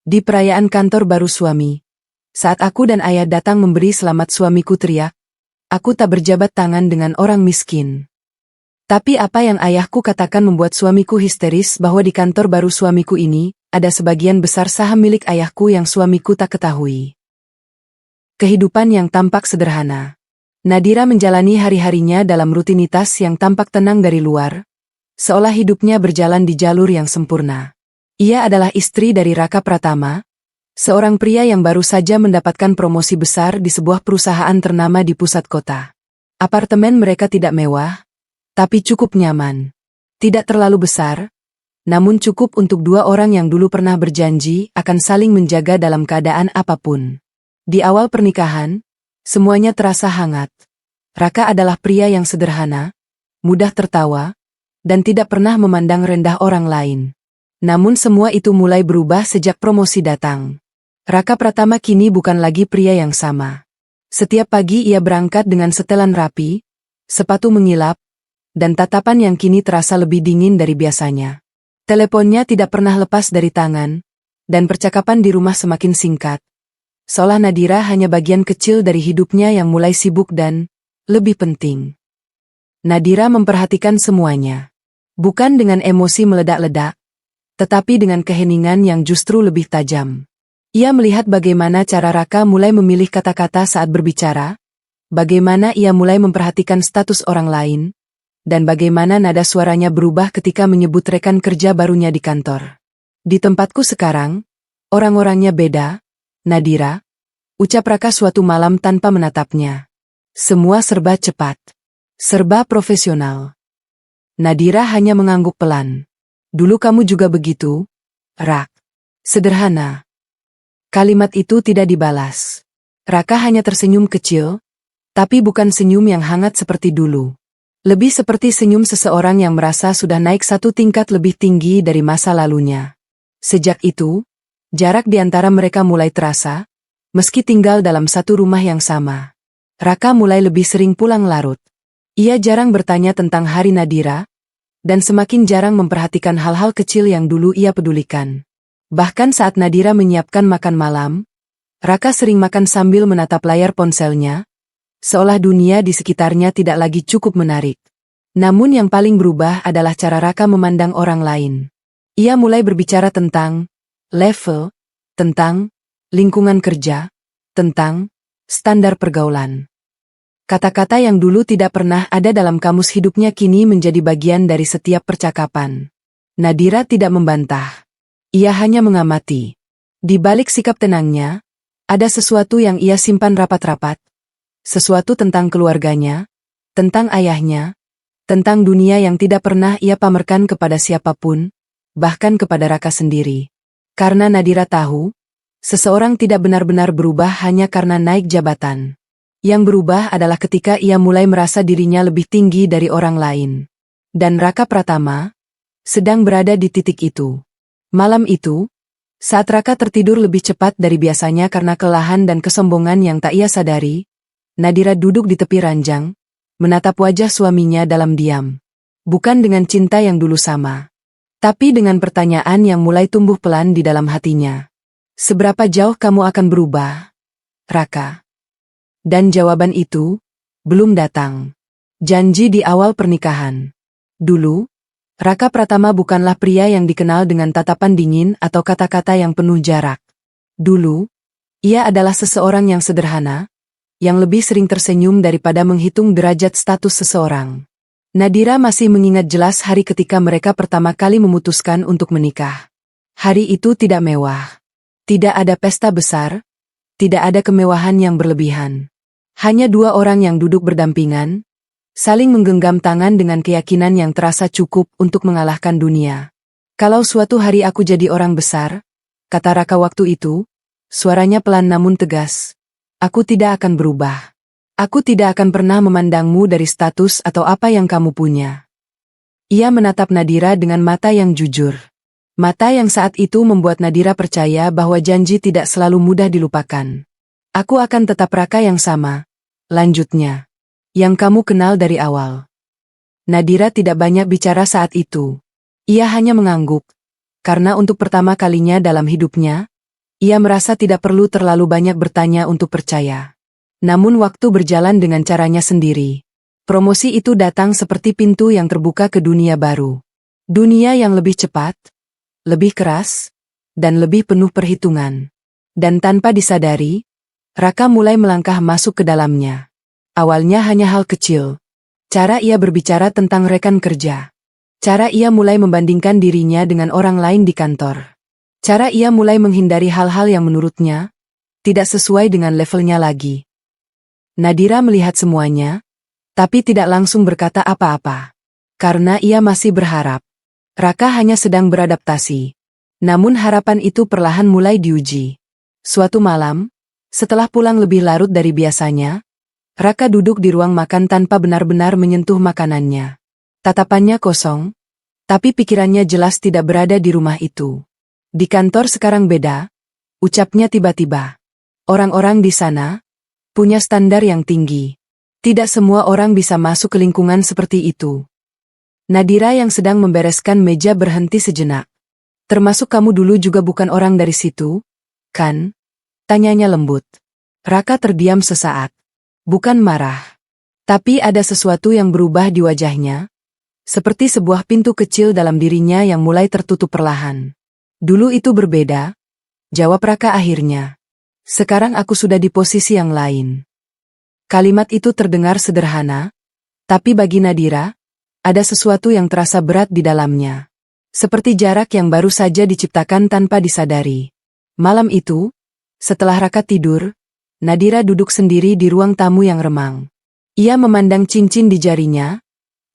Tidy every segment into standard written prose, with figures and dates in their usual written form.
Di perayaan kantor baru suami, saat aku dan ayah datang memberi selamat suamiku teriak, aku tak berjabat tangan dengan orang miskin. Tapi apa yang ayahku katakan membuat suamiku histeris bahwa di kantor baru suamiku ini, ada sebagian besar saham milik ayahku yang suamiku tak ketahui. Kehidupan yang tampak sederhana. Nadira menjalani hari-harinya dalam rutinitas yang tampak tenang dari luar, seolah hidupnya berjalan di jalur yang sempurna. Ia adalah istri dari Raka Pratama, seorang pria yang baru saja mendapatkan promosi besar di sebuah perusahaan ternama di pusat kota. Apartemen mereka tidak mewah, tapi cukup nyaman. Tidak terlalu besar, namun cukup untuk dua orang yang dulu pernah berjanji akan saling menjaga dalam keadaan apapun. Di awal pernikahan, semuanya terasa hangat. Raka adalah pria yang sederhana, mudah tertawa, dan tidak pernah memandang rendah orang lain. Namun semua itu mulai berubah sejak promosi datang. Raka Pratama kini bukan lagi pria yang sama. Setiap pagi ia berangkat dengan setelan rapi, sepatu mengilap, dan tatapan yang kini terasa lebih dingin dari biasanya. Teleponnya tidak pernah lepas dari tangan, dan percakapan di rumah semakin singkat. Seolah Nadira hanya bagian kecil dari hidupnya yang mulai sibuk dan lebih penting. Nadira memperhatikan semuanya. Bukan dengan emosi meledak-ledak, tetapi dengan keheningan yang justru lebih tajam. Ia melihat bagaimana cara Raka mulai memilih kata-kata saat berbicara, bagaimana ia mulai memperhatikan status orang lain, dan bagaimana nada suaranya berubah ketika menyebut rekan kerja barunya di kantor. Di tempatku sekarang, orang-orangnya beda, Nadira, ucap Raka suatu malam tanpa menatapnya. Semua serba cepat, serba profesional. Nadira hanya mengangguk pelan. Dulu kamu juga begitu, Rak. Sederhana. Kalimat itu tidak dibalas. Raka hanya tersenyum kecil, tapi bukan senyum yang hangat seperti dulu. Lebih seperti senyum seseorang yang merasa sudah naik satu tingkat lebih tinggi dari masa lalunya. Sejak itu, jarak di antara mereka mulai terasa, meski tinggal dalam satu rumah yang sama. Raka mulai lebih sering pulang larut. Ia jarang bertanya tentang hari Nadira, dan semakin jarang memperhatikan hal-hal kecil yang dulu ia pedulikan. Bahkan saat Nadira menyiapkan makan malam, Raka sering makan sambil menatap layar ponselnya, seolah dunia di sekitarnya tidak lagi cukup menarik. Namun yang paling berubah adalah cara Raka memandang orang lain. Ia mulai berbicara tentang level, tentang lingkungan kerja, tentang standar pergaulan. Kata-kata yang dulu tidak pernah ada dalam kamus hidupnya kini menjadi bagian dari setiap percakapan. Nadira tidak membantah. Ia hanya mengamati. Di balik sikap tenangnya, ada sesuatu yang ia simpan rapat-rapat. Sesuatu tentang keluarganya, tentang ayahnya, tentang dunia yang tidak pernah ia pamerkan kepada siapapun, bahkan kepada Raka sendiri. Karena Nadira tahu, seseorang tidak benar-benar berubah hanya karena naik jabatan. Yang berubah adalah ketika ia mulai merasa dirinya lebih tinggi dari orang lain. Dan Raka Pratama sedang berada di titik itu. Malam itu, saat Raka tertidur lebih cepat dari biasanya karena kelelahan dan kesombongan yang tak ia sadari, Nadira duduk di tepi ranjang, menatap wajah suaminya dalam diam. Bukan dengan cinta yang dulu sama, tapi dengan pertanyaan yang mulai tumbuh pelan di dalam hatinya. Seberapa jauh kamu akan berubah, Raka? Dan jawaban itu belum datang. Janji di awal pernikahan. Dulu, Raka Pratama bukanlah pria yang dikenal dengan tatapan dingin atau kata-kata yang penuh jarak. Dulu, ia adalah seseorang yang sederhana, yang lebih sering tersenyum daripada menghitung derajat status seseorang. Nadira masih mengingat jelas hari ketika mereka pertama kali memutuskan untuk menikah. Hari itu tidak mewah. Tidak ada pesta besar, tidak ada kemewahan yang berlebihan. Hanya dua orang yang duduk berdampingan, saling menggenggam tangan dengan keyakinan yang terasa cukup untuk mengalahkan dunia. Kalau suatu hari aku jadi orang besar, kata Raka waktu itu, suaranya pelan namun tegas, aku tidak akan berubah. Aku tidak akan pernah memandangmu dari status atau apa yang kamu punya. Ia menatap Nadira dengan mata yang jujur. Mata yang saat itu membuat Nadira percaya bahwa janji tidak selalu mudah dilupakan. Aku akan tetap Raka yang sama, lanjutnya, yang kamu kenal dari awal. Nadira tidak banyak bicara saat itu. Ia hanya mengangguk, karena untuk pertama kalinya dalam hidupnya, Ia merasa tidak perlu terlalu banyak bertanya untuk percaya. Namun waktu berjalan dengan caranya sendiri. Promosi itu datang seperti pintu yang terbuka ke dunia baru. Dunia yang lebih cepat, lebih keras, dan lebih penuh perhitungan. Dan tanpa disadari, Raka mulai melangkah masuk ke dalamnya. Awalnya hanya hal kecil. Cara ia berbicara tentang rekan kerja. Cara ia mulai membandingkan dirinya dengan orang lain di kantor. Cara ia mulai menghindari hal-hal yang menurutnya tidak sesuai dengan levelnya lagi. Nadira melihat semuanya, tapi tidak langsung berkata apa-apa. Karena ia masih berharap. Raka hanya sedang beradaptasi. Namun harapan itu perlahan mulai diuji. Suatu malam, setelah pulang lebih larut dari biasanya, Raka duduk di ruang makan tanpa benar-benar menyentuh makanannya. Tatapannya kosong, tapi pikirannya jelas tidak berada di rumah itu. Di kantor sekarang beda, ucapnya tiba-tiba. Orang-orang di sana punya standar yang tinggi. Tidak semua orang bisa masuk ke lingkungan seperti itu. Nadira yang sedang membereskan meja berhenti sejenak. Termasuk kamu dulu juga bukan orang dari situ, kan? Tanyanya lembut. Raka terdiam sesaat. Bukan marah. Tapi ada sesuatu yang berubah di wajahnya. Seperti sebuah pintu kecil dalam dirinya yang mulai tertutup perlahan. Dulu itu berbeda, jawab Raka akhirnya. Sekarang aku sudah di posisi yang lain. Kalimat itu terdengar sederhana, tapi bagi Nadira, ada sesuatu yang terasa berat di dalamnya. Seperti jarak yang baru saja diciptakan tanpa disadari. Malam itu, setelah Raka tidur, Nadira duduk sendiri di ruang tamu yang remang. Ia memandang cincin di jarinya,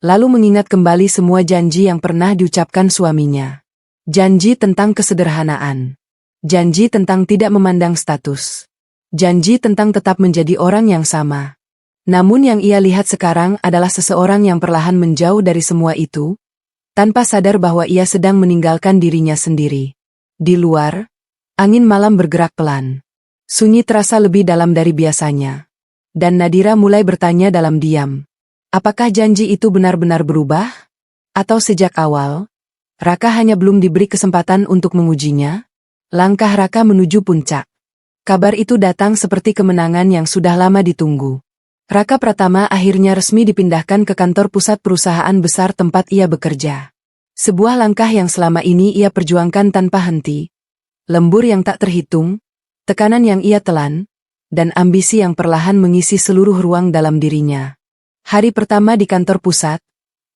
lalu mengingat kembali semua janji yang pernah diucapkan suaminya. Janji tentang kesederhanaan. Janji tentang tidak memandang status. Janji tentang tetap menjadi orang yang sama. Namun yang ia lihat sekarang adalah seseorang yang perlahan menjauh dari semua itu, tanpa sadar bahwa ia sedang meninggalkan dirinya sendiri. Di luar, angin malam bergerak pelan. Sunyi terasa lebih dalam dari biasanya. Dan Nadira mulai bertanya dalam diam. Apakah janji itu benar-benar berubah? Atau sejak awal, Raka hanya belum diberi kesempatan untuk mengujinya? Langkah Raka menuju puncak. Kabar itu datang seperti kemenangan yang sudah lama ditunggu. Raka Pratama akhirnya resmi dipindahkan ke kantor pusat perusahaan besar tempat ia bekerja. Sebuah langkah yang selama ini ia perjuangkan tanpa henti. Lembur yang tak terhitung, tekanan yang ia telan, dan ambisi yang perlahan mengisi seluruh ruang dalam dirinya. Hari pertama di kantor pusat,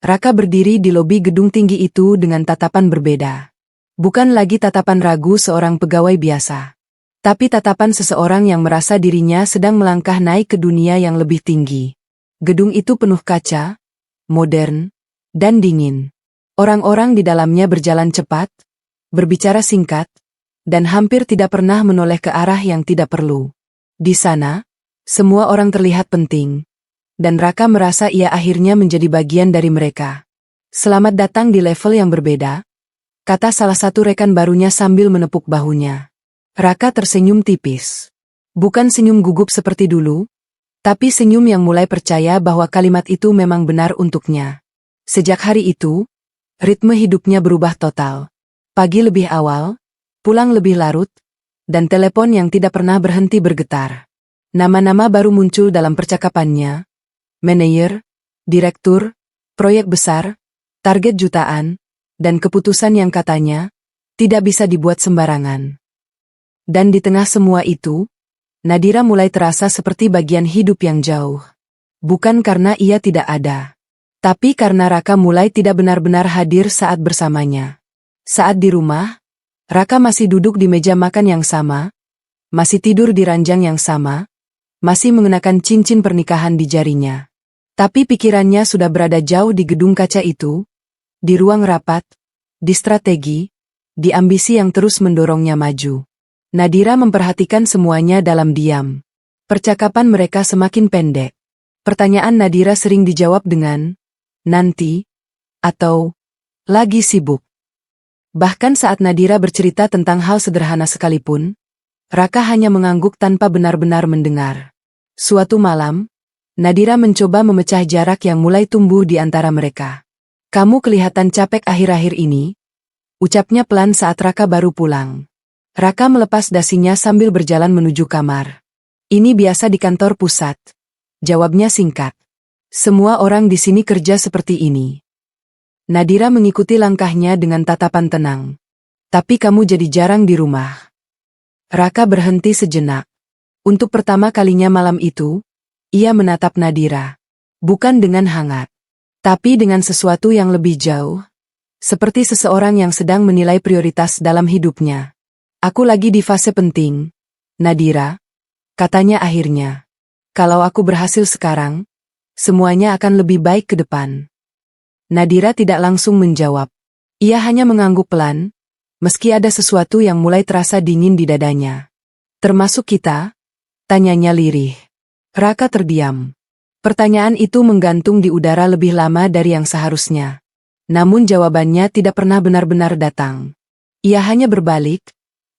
Raka berdiri di lobi gedung tinggi itu dengan tatapan berbeda. Bukan lagi tatapan ragu seorang pegawai biasa. Tapi tatapan seseorang yang merasa dirinya sedang melangkah naik ke dunia yang lebih tinggi. Gedung itu penuh kaca, modern, dan dingin. Orang-orang di dalamnya berjalan cepat, berbicara singkat, dan hampir tidak pernah menoleh ke arah yang tidak perlu. Di sana, semua orang terlihat penting, dan Raka merasa ia akhirnya menjadi bagian dari mereka. Selamat datang di level yang berbeda, kata salah satu rekan barunya sambil menepuk bahunya. Raka tersenyum tipis. Bukan senyum gugup seperti dulu, tapi senyum yang mulai percaya bahwa kalimat itu memang benar untuknya. Sejak hari itu, ritme hidupnya berubah total. Pagi lebih awal, pulang lebih larut, dan telepon yang tidak pernah berhenti bergetar. Nama-nama baru muncul dalam percakapannya. Manajer, direktur, proyek besar, target jutaan, dan keputusan yang katanya tidak bisa dibuat sembarangan. Dan di tengah semua itu, Nadira mulai terasa seperti bagian hidup yang jauh. Bukan karena ia tidak ada, tapi karena Raka mulai tidak benar-benar hadir saat bersamanya. Saat di rumah, Raka masih duduk di meja makan yang sama, masih tidur di ranjang yang sama, masih mengenakan cincin pernikahan di jarinya. Tapi pikirannya sudah berada jauh di gedung kaca itu, di ruang rapat, di strategi, di ambisi yang terus mendorongnya maju. Nadira memperhatikan semuanya dalam diam. Percakapan mereka semakin pendek. Pertanyaan Nadira sering dijawab dengan, nanti, atau, lagi sibuk. Bahkan saat Nadira bercerita tentang hal sederhana sekalipun, Raka hanya mengangguk tanpa benar-benar mendengar. Suatu malam, Nadira mencoba memecah jarak yang mulai tumbuh di antara mereka. Kamu kelihatan capek akhir-akhir ini, ucapnya pelan saat Raka baru pulang. Raka melepas dasinya sambil berjalan menuju kamar. Ini biasa di kantor pusat. Jawabnya singkat. Semua orang di sini kerja seperti ini. Nadira mengikuti langkahnya dengan tatapan tenang. Tapi kamu jadi jarang di rumah. Raka berhenti sejenak. Untuk pertama kalinya malam itu, ia menatap Nadira. Bukan dengan hangat, tapi dengan sesuatu yang lebih jauh. Seperti seseorang yang sedang menilai prioritas dalam hidupnya. Aku lagi di fase penting, Nadira, katanya akhirnya. Kalau aku berhasil sekarang, semuanya akan lebih baik ke depan. Nadira tidak langsung menjawab. Ia hanya mengangguk pelan, meski ada sesuatu yang mulai terasa dingin di dadanya. Termasuk kita? Tanyanya lirih. Raka terdiam. Pertanyaan itu menggantung di udara lebih lama dari yang seharusnya. Namun jawabannya tidak pernah benar-benar datang. Ia hanya berbalik,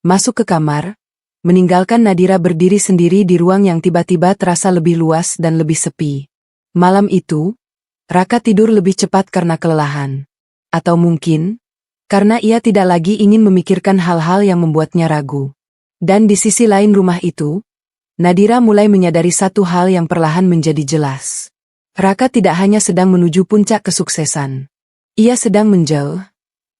masuk ke kamar, meninggalkan Nadira berdiri sendiri di ruang yang tiba-tiba terasa lebih luas dan lebih sepi. Malam itu, Raka tidur lebih cepat karena kelelahan. Atau mungkin, karena ia tidak lagi ingin memikirkan hal-hal yang membuatnya ragu. Dan di sisi lain rumah itu, Nadira mulai menyadari satu hal yang perlahan menjadi jelas. Raka tidak hanya sedang menuju puncak kesuksesan. Ia sedang menjauh,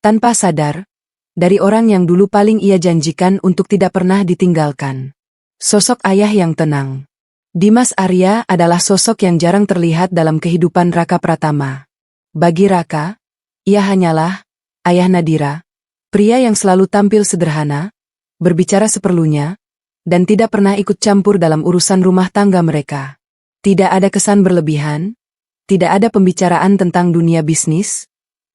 tanpa sadar, dari orang yang dulu paling ia janjikan untuk tidak pernah ditinggalkan. Sosok ayah yang tenang. Dimas Arya adalah sosok yang jarang terlihat dalam kehidupan Raka Pratama. Bagi Raka, ia hanyalah ayah Nadira, pria yang selalu tampil sederhana, berbicara seperlunya, dan tidak pernah ikut campur dalam urusan rumah tangga mereka. Tidak ada kesan berlebihan, tidak ada pembicaraan tentang dunia bisnis,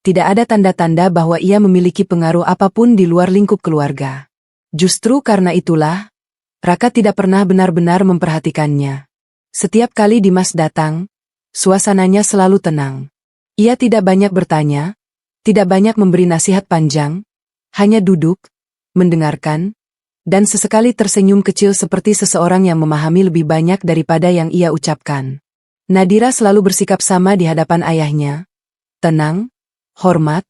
tidak ada tanda-tanda bahwa ia memiliki pengaruh apapun di luar lingkup keluarga. Justru karena itulah, Raka tidak pernah benar-benar memperhatikannya. Setiap kali Dimas datang, suasananya selalu tenang. Ia tidak banyak bertanya, tidak banyak memberi nasihat panjang, hanya duduk, mendengarkan, dan sesekali tersenyum kecil seperti seseorang yang memahami lebih banyak daripada yang ia ucapkan. Nadira selalu bersikap sama di hadapan ayahnya. Tenang, hormat,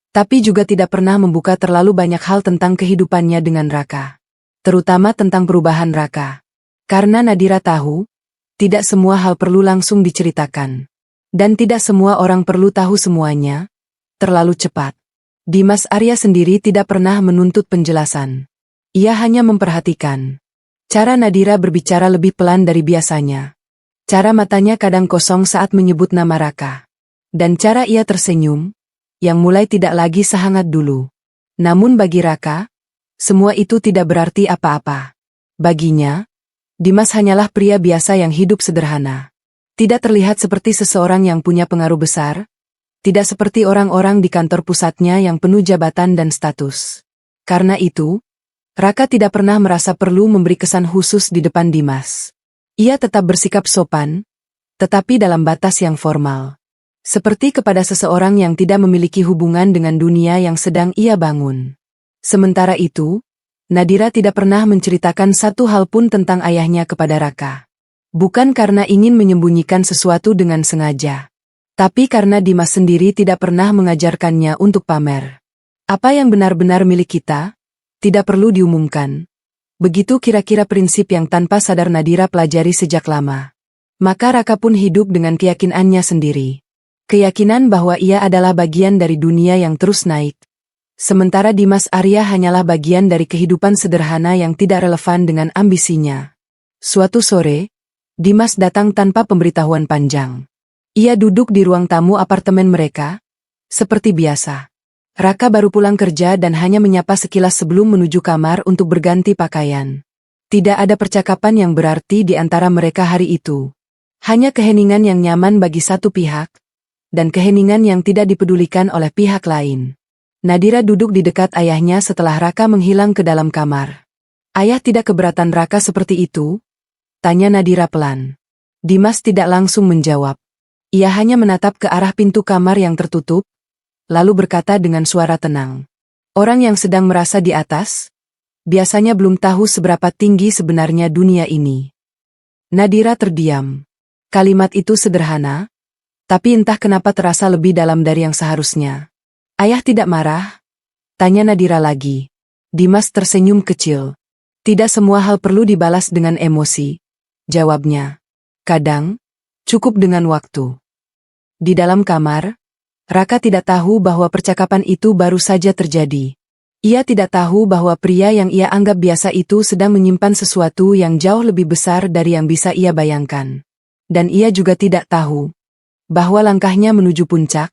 tapi juga tidak pernah membuka terlalu banyak hal tentang kehidupannya dengan Raka. Terutama tentang perubahan Raka. Karena Nadira tahu, tidak semua hal perlu langsung diceritakan. Dan tidak semua orang perlu tahu semuanya, terlalu cepat. Dimas Arya sendiri tidak pernah menuntut penjelasan. Ia hanya memperhatikan. Cara Nadira berbicara lebih pelan dari biasanya. Cara matanya kadang kosong saat menyebut nama Raka. Dan cara ia tersenyum, yang mulai tidak lagi sehangat dulu. Namun bagi Raka, semua itu tidak berarti apa-apa. Baginya, Dimas hanyalah pria biasa yang hidup sederhana. Tidak terlihat seperti seseorang yang punya pengaruh besar, tidak seperti orang-orang di kantor pusatnya yang penuh jabatan dan status. Karena itu, Raka tidak pernah merasa perlu memberi kesan khusus di depan Dimas. Ia tetap bersikap sopan, tetapi dalam batas yang formal. Seperti kepada seseorang yang tidak memiliki hubungan dengan dunia yang sedang ia bangun. Sementara itu, Nadira tidak pernah menceritakan satu hal pun tentang ayahnya kepada Raka. Bukan karena ingin menyembunyikan sesuatu dengan sengaja. Tapi karena Dimas sendiri tidak pernah mengajarkannya untuk pamer. Apa yang benar-benar milik kita, tidak perlu diumumkan. Begitu kira-kira prinsip yang tanpa sadar Nadira pelajari sejak lama. Maka Raka pun hidup dengan keyakinannya sendiri. Keyakinan bahwa ia adalah bagian dari dunia yang terus naik. Sementara Dimas Arya hanyalah bagian dari kehidupan sederhana yang tidak relevan dengan ambisinya. Suatu sore, Dimas datang tanpa pemberitahuan panjang. Ia duduk di ruang tamu apartemen mereka, seperti biasa. Raka baru pulang kerja dan hanya menyapa sekilas sebelum menuju kamar untuk berganti pakaian. Tidak ada percakapan yang berarti di antara mereka hari itu. Hanya keheningan yang nyaman bagi satu pihak, dan keheningan yang tidak dipedulikan oleh pihak lain. Nadira duduk di dekat ayahnya setelah Raka menghilang ke dalam kamar. Ayah tidak keberatan Raka seperti itu? Tanya Nadira pelan. Dimas tidak langsung menjawab. Ia hanya menatap ke arah pintu kamar yang tertutup, lalu berkata dengan suara tenang. Orang yang sedang merasa di atas, biasanya belum tahu seberapa tinggi sebenarnya dunia ini. Nadira terdiam. Kalimat itu sederhana, tapi entah kenapa terasa lebih dalam dari yang seharusnya. Ayah tidak marah? Tanya Nadira lagi. Dimas tersenyum kecil. Tidak semua hal perlu dibalas dengan emosi, jawabnya. Kadang, cukup dengan waktu. Di dalam kamar, Raka tidak tahu bahwa percakapan itu baru saja terjadi. Ia tidak tahu bahwa pria yang ia anggap biasa itu sedang menyimpan sesuatu yang jauh lebih besar dari yang bisa ia bayangkan. Dan ia juga tidak tahu bahwa langkahnya menuju puncak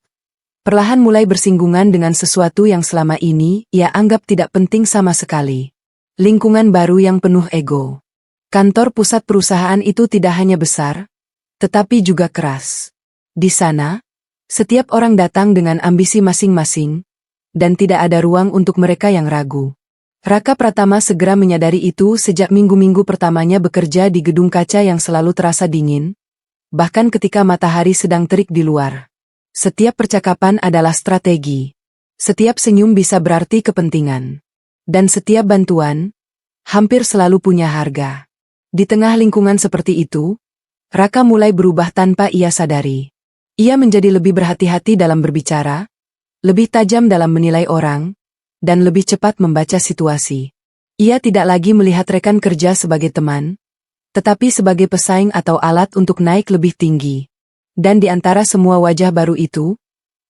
perlahan mulai bersinggungan dengan sesuatu yang selama ini ia anggap tidak penting sama sekali. Lingkungan baru yang penuh ego. Kantor pusat perusahaan itu tidak hanya besar, tetapi juga keras. Di sana, setiap orang datang dengan ambisi masing-masing, dan tidak ada ruang untuk mereka yang ragu. Raka Pratama segera menyadari itu sejak minggu-minggu pertamanya bekerja di gedung kaca yang selalu terasa dingin, bahkan ketika matahari sedang terik di luar. Setiap percakapan adalah strategi. Setiap senyum bisa berarti kepentingan. Dan setiap bantuan, hampir selalu punya harga. Di tengah lingkungan seperti itu, Raka mulai berubah tanpa ia sadari. Ia menjadi lebih berhati-hati dalam berbicara, lebih tajam dalam menilai orang, dan lebih cepat membaca situasi. Ia tidak lagi melihat rekan kerja sebagai teman, tetapi sebagai pesaing atau alat untuk naik lebih tinggi. Dan di antara semua wajah baru itu,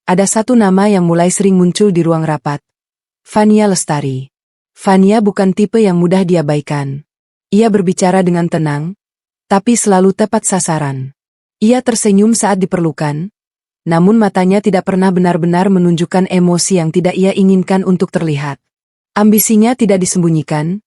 ada satu nama yang mulai sering muncul di ruang rapat. Fania Lestari. Fania bukan tipe yang mudah diabaikan. Ia berbicara dengan tenang, tapi selalu tepat sasaran. Ia tersenyum saat diperlukan, namun matanya tidak pernah benar-benar menunjukkan emosi yang tidak ia inginkan untuk terlihat. Ambisinya tidak disembunyikan,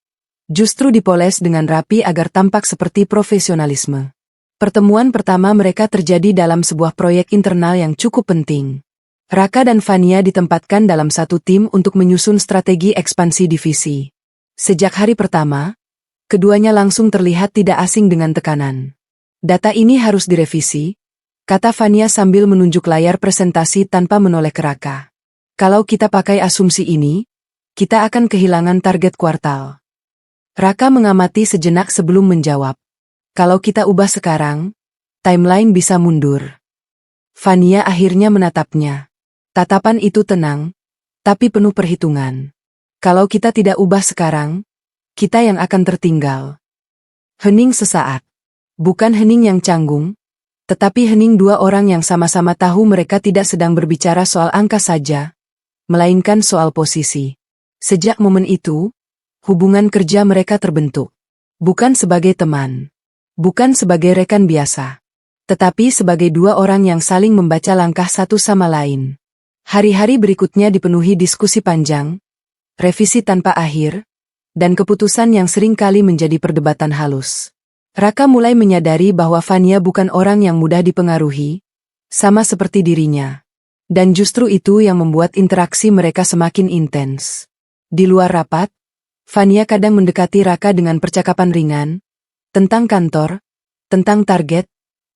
justru dipoles dengan rapi agar tampak seperti profesionalisme. Pertemuan pertama mereka terjadi dalam sebuah proyek internal yang cukup penting. Raka dan Fania ditempatkan dalam satu tim untuk menyusun strategi ekspansi divisi. Sejak hari pertama, keduanya langsung terlihat tidak asing dengan tekanan. Data ini harus direvisi, kata Fania sambil menunjuk layar presentasi tanpa menoleh ke Raka. Kalau kita pakai asumsi ini, kita akan kehilangan target kuartal. Raka mengamati sejenak sebelum menjawab. Kalau kita ubah sekarang, timeline bisa mundur. Fania akhirnya menatapnya. Tatapan itu tenang, tapi penuh perhitungan. Kalau kita tidak ubah sekarang, kita yang akan tertinggal. Hening sesaat. Bukan hening yang canggung, tetapi hening dua orang yang sama-sama tahu mereka tidak sedang berbicara soal angka saja, melainkan soal posisi. Sejak momen itu, hubungan kerja mereka terbentuk. Bukan sebagai teman, bukan sebagai rekan biasa, tetapi sebagai dua orang yang saling membaca langkah satu sama lain. Hari-hari berikutnya dipenuhi diskusi panjang, revisi tanpa akhir, dan keputusan yang sering kali menjadi perdebatan halus. Raka mulai menyadari bahwa Fania bukan orang yang mudah dipengaruhi, sama seperti dirinya. Dan justru itu yang membuat interaksi mereka semakin intens. Di luar rapat, Fania kadang mendekati Raka dengan percakapan ringan, tentang kantor, tentang target,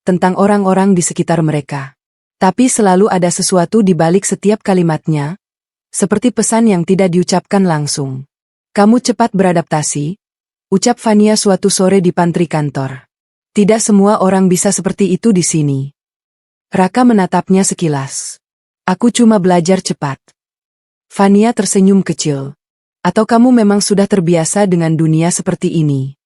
tentang orang-orang di sekitar mereka. Tapi selalu ada sesuatu di balik setiap kalimatnya, seperti pesan yang tidak diucapkan langsung. Kamu cepat beradaptasi, ucap Fania suatu sore di pantry kantor. Tidak semua orang bisa seperti itu di sini. Raka menatapnya sekilas. Aku cuma belajar cepat. Fania tersenyum kecil. Atau kamu memang sudah terbiasa dengan dunia seperti ini?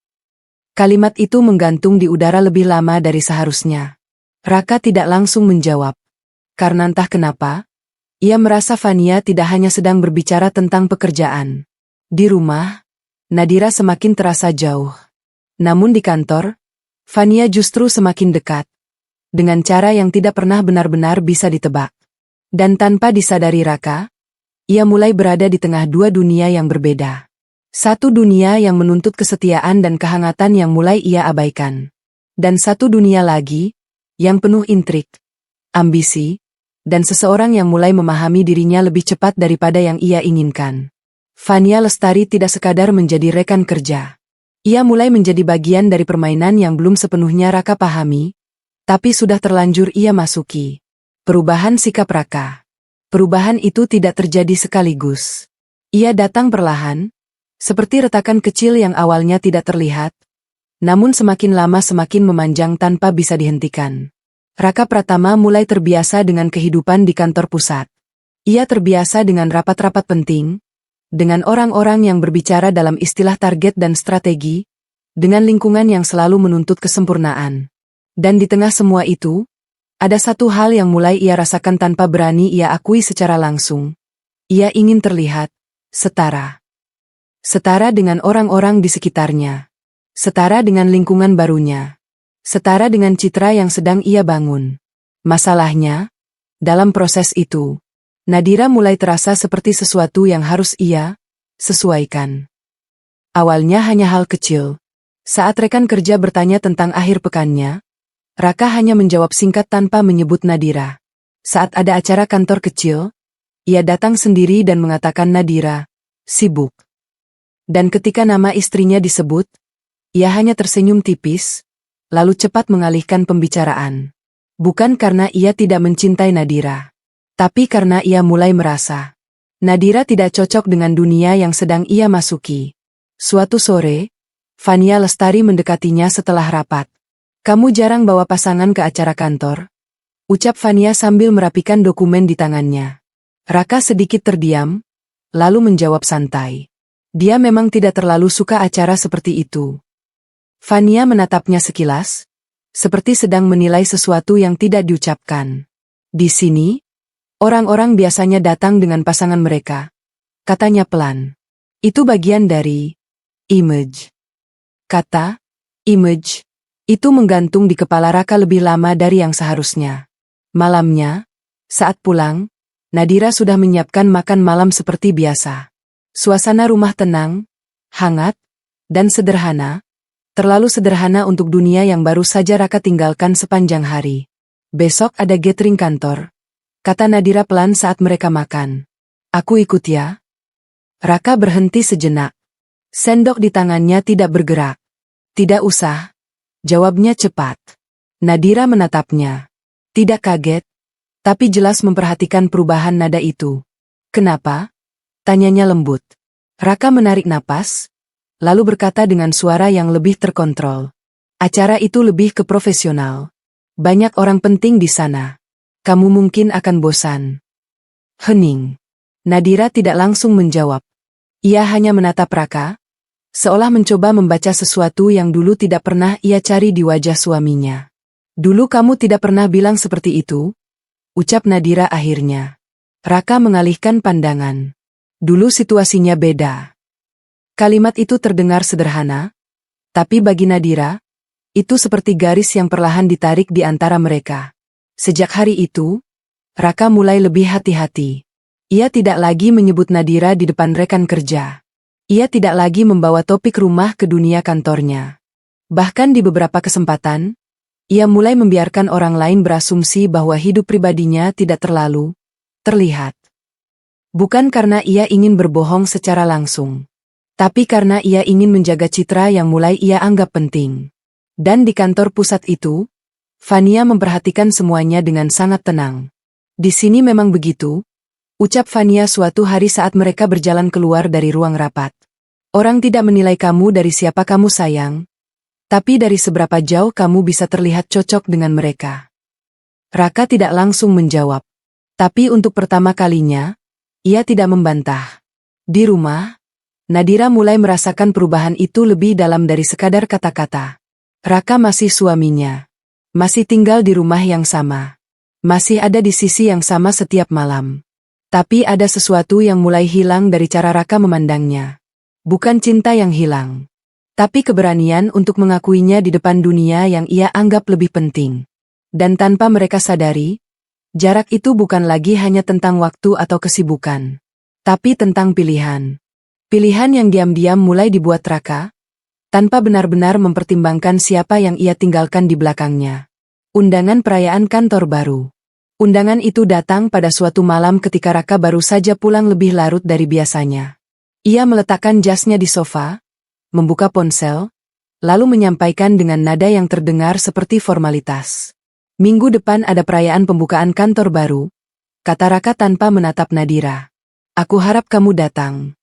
Kalimat itu menggantung di udara lebih lama dari seharusnya. Raka tidak langsung menjawab. Karena entah kenapa, ia merasa Fania tidak hanya sedang berbicara tentang pekerjaan. Di rumah, Nadira semakin terasa jauh. Namun di kantor, Fania justru semakin dekat. Dengan cara yang tidak pernah benar-benar bisa ditebak. Dan tanpa disadari Raka, ia mulai berada di tengah dua dunia yang berbeda. Satu dunia yang menuntut kesetiaan dan kehangatan yang mulai ia abaikan. Dan satu dunia lagi, yang penuh intrik, ambisi, dan seseorang yang mulai memahami dirinya lebih cepat daripada yang ia inginkan. Fania Lestari tidak sekadar menjadi rekan kerja. Ia mulai menjadi bagian dari permainan yang belum sepenuhnya Raka pahami, tapi sudah terlanjur ia masuki. Perubahan sikap Raka. Perubahan itu tidak terjadi sekaligus. Ia datang perlahan, seperti retakan kecil yang awalnya tidak terlihat, namun semakin lama semakin memanjang tanpa bisa dihentikan. Raka Pratama mulai terbiasa dengan kehidupan di kantor pusat. Ia terbiasa dengan rapat-rapat penting, dengan orang-orang yang berbicara dalam istilah target dan strategi, dengan lingkungan yang selalu menuntut kesempurnaan. Dan di tengah semua itu, ada satu hal yang mulai ia rasakan tanpa berani ia akui secara langsung. Ia ingin terlihat setara. Setara dengan orang-orang di sekitarnya. Setara dengan lingkungan barunya. Setara dengan citra yang sedang ia bangun. Masalahnya, dalam proses itu, Nadira mulai terasa seperti sesuatu yang harus ia sesuaikan. Awalnya hanya hal kecil. Saat rekan kerja bertanya tentang akhir pekannya, Raka hanya menjawab singkat tanpa menyebut Nadira. Saat ada acara kantor kecil, ia datang sendiri dan mengatakan Nadira sibuk. Dan ketika nama istrinya disebut, ia hanya tersenyum tipis, lalu cepat mengalihkan pembicaraan. Bukan karena ia tidak mencintai Nadira. Tapi karena ia mulai merasa, Nadira tidak cocok dengan dunia yang sedang ia masuki. Suatu sore, Fania Lestari mendekatinya setelah rapat. "Kamu jarang bawa pasangan ke acara kantor?" ucap Fania sambil merapikan dokumen di tangannya. Raka sedikit terdiam, lalu menjawab santai. Dia memang tidak terlalu suka acara seperti itu. Fania menatapnya sekilas, seperti sedang menilai sesuatu yang tidak diucapkan. "Di sini, orang-orang biasanya datang dengan pasangan mereka," katanya pelan. "Itu bagian dari image." Kata image itu menggantung di kepala Raka lebih lama dari yang seharusnya. Malamnya, saat pulang, Nadira sudah menyiapkan makan malam seperti biasa. Suasana rumah tenang, hangat, dan sederhana. Terlalu sederhana untuk dunia yang baru saja Raka tinggalkan sepanjang hari. "Besok ada gathering kantor," kata Nadira pelan saat mereka makan. "Aku ikut ya?" Raka berhenti sejenak. Sendok di tangannya tidak bergerak. "Tidak usah," jawabnya cepat. Nadira menatapnya. Tidak kaget, tapi jelas memperhatikan perubahan nada itu. "Kenapa?" tanyanya lembut. Raka menarik napas, lalu berkata dengan suara yang lebih terkontrol. "Acara itu lebih ke profesional. Banyak orang penting di sana. Kamu mungkin akan bosan." Hening. Nadira tidak langsung menjawab. Ia hanya menatap Raka, seolah mencoba membaca sesuatu yang dulu tidak pernah ia cari di wajah suaminya. "Dulu kamu tidak pernah bilang seperti itu," ucap Nadira akhirnya. Raka mengalihkan pandangan. "Dulu situasinya beda." Kalimat itu terdengar sederhana, tapi bagi Nadira, itu seperti garis yang perlahan ditarik di antara mereka. Sejak hari itu, Raka mulai lebih hati-hati. Ia tidak lagi menyebut Nadira di depan rekan kerja. Ia tidak lagi membawa topik rumah ke dunia kantornya. Bahkan di beberapa kesempatan, ia mulai membiarkan orang lain berasumsi bahwa hidup pribadinya tidak terlalu terlihat. Bukan karena ia ingin berbohong secara langsung, tapi karena ia ingin menjaga citra yang mulai ia anggap penting. Dan di kantor pusat itu, Fania memperhatikan semuanya dengan sangat tenang. "Di sini memang begitu," ucap Fania suatu hari saat mereka berjalan keluar dari ruang rapat. "Orang tidak menilai kamu dari siapa kamu sayang, tapi dari seberapa jauh kamu bisa terlihat cocok dengan mereka." Raka tidak langsung menjawab. Tapi untuk pertama kalinya, ia tidak membantah. Di rumah, Nadira mulai merasakan perubahan itu lebih dalam dari sekadar kata-kata. Raka masih suaminya. Masih tinggal di rumah yang sama. Masih ada di sisi yang sama setiap malam. Tapi ada sesuatu yang mulai hilang dari cara Raka memandangnya. Bukan cinta yang hilang, tapi keberanian untuk mengakuinya di depan dunia yang ia anggap lebih penting. Dan tanpa mereka sadari, jarak itu bukan lagi hanya tentang waktu atau kesibukan, tapi tentang pilihan. Pilihan yang diam-diam mulai dibuat Raka, tanpa benar-benar mempertimbangkan siapa yang ia tinggalkan di belakangnya. Undangan perayaan kantor baru. Undangan itu datang pada suatu malam ketika Raka baru saja pulang lebih larut dari biasanya. Ia meletakkan jasnya di sofa, membuka ponsel, lalu menyampaikan dengan nada yang terdengar seperti formalitas. "Minggu depan ada perayaan pembukaan kantor baru," kata Raka tanpa menatap Nadira. "Aku harap kamu datang."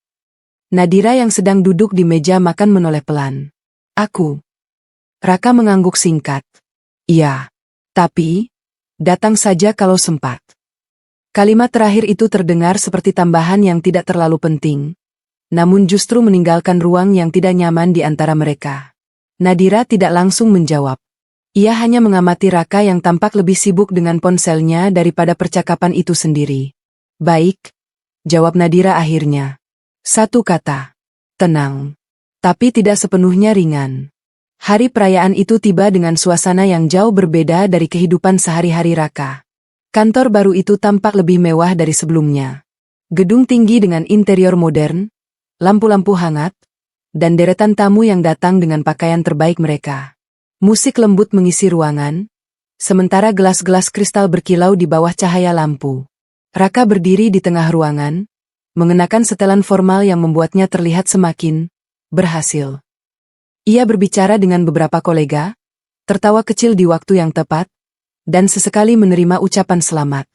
Nadira yang sedang duduk di meja makan menoleh pelan. "Aku." Raka mengangguk singkat. "Iya. Tapi, datang saja kalau sempat." Kalimat terakhir itu terdengar seperti tambahan yang tidak terlalu penting, namun justru meninggalkan ruang yang tidak nyaman di antara mereka. Nadira tidak langsung menjawab. Ia hanya mengamati Raka yang tampak lebih sibuk dengan ponselnya daripada percakapan itu sendiri. Baik, jawab Nadira akhirnya. Satu kata. Tenang. Tapi tidak sepenuhnya ringan. Hari perayaan itu tiba dengan suasana yang jauh berbeda dari kehidupan sehari-hari Raka. Kantor baru itu tampak lebih mewah dari sebelumnya. Gedung tinggi dengan interior modern, lampu-lampu hangat, dan deretan tamu yang datang dengan pakaian terbaik mereka. Musik lembut mengisi ruangan, sementara gelas-gelas kristal berkilau di bawah cahaya lampu. Raka berdiri di tengah ruangan, mengenakan setelan formal yang membuatnya terlihat semakin berhasil. Ia berbicara dengan beberapa kolega, tertawa kecil di waktu yang tepat, dan sesekali menerima ucapan selamat.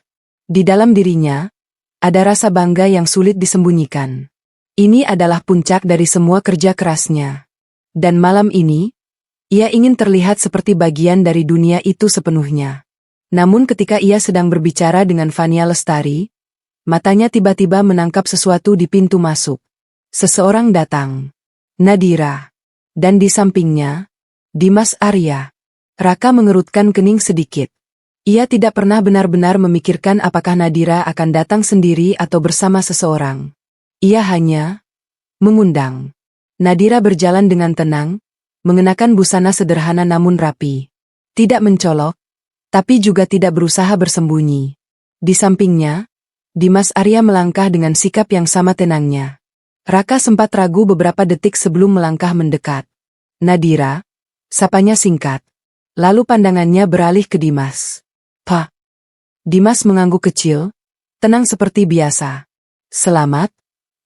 Di dalam dirinya, ada rasa bangga yang sulit disembunyikan. Ini adalah puncak dari semua kerja kerasnya. Dan malam ini, ia ingin terlihat seperti bagian dari dunia itu sepenuhnya. Namun ketika ia sedang berbicara dengan Fania Lestari, matanya tiba-tiba menangkap sesuatu di pintu masuk. Seseorang datang. Nadira. Dan di sampingnya, Dimas Arya. Raka mengerutkan kening sedikit. Ia tidak pernah benar-benar memikirkan apakah Nadira akan datang sendiri atau bersama seseorang. Ia hanya mengundang. Nadira berjalan dengan tenang, mengenakan busana sederhana namun rapi. Tidak mencolok, tapi juga tidak berusaha bersembunyi. Di sampingnya, Dimas Arya melangkah dengan sikap yang sama tenangnya. Raka sempat ragu beberapa detik sebelum melangkah mendekat. Nadira, sapanya singkat. Lalu pandangannya beralih ke Dimas. Pak. Dimas mengangguk kecil, tenang seperti biasa. Selamat,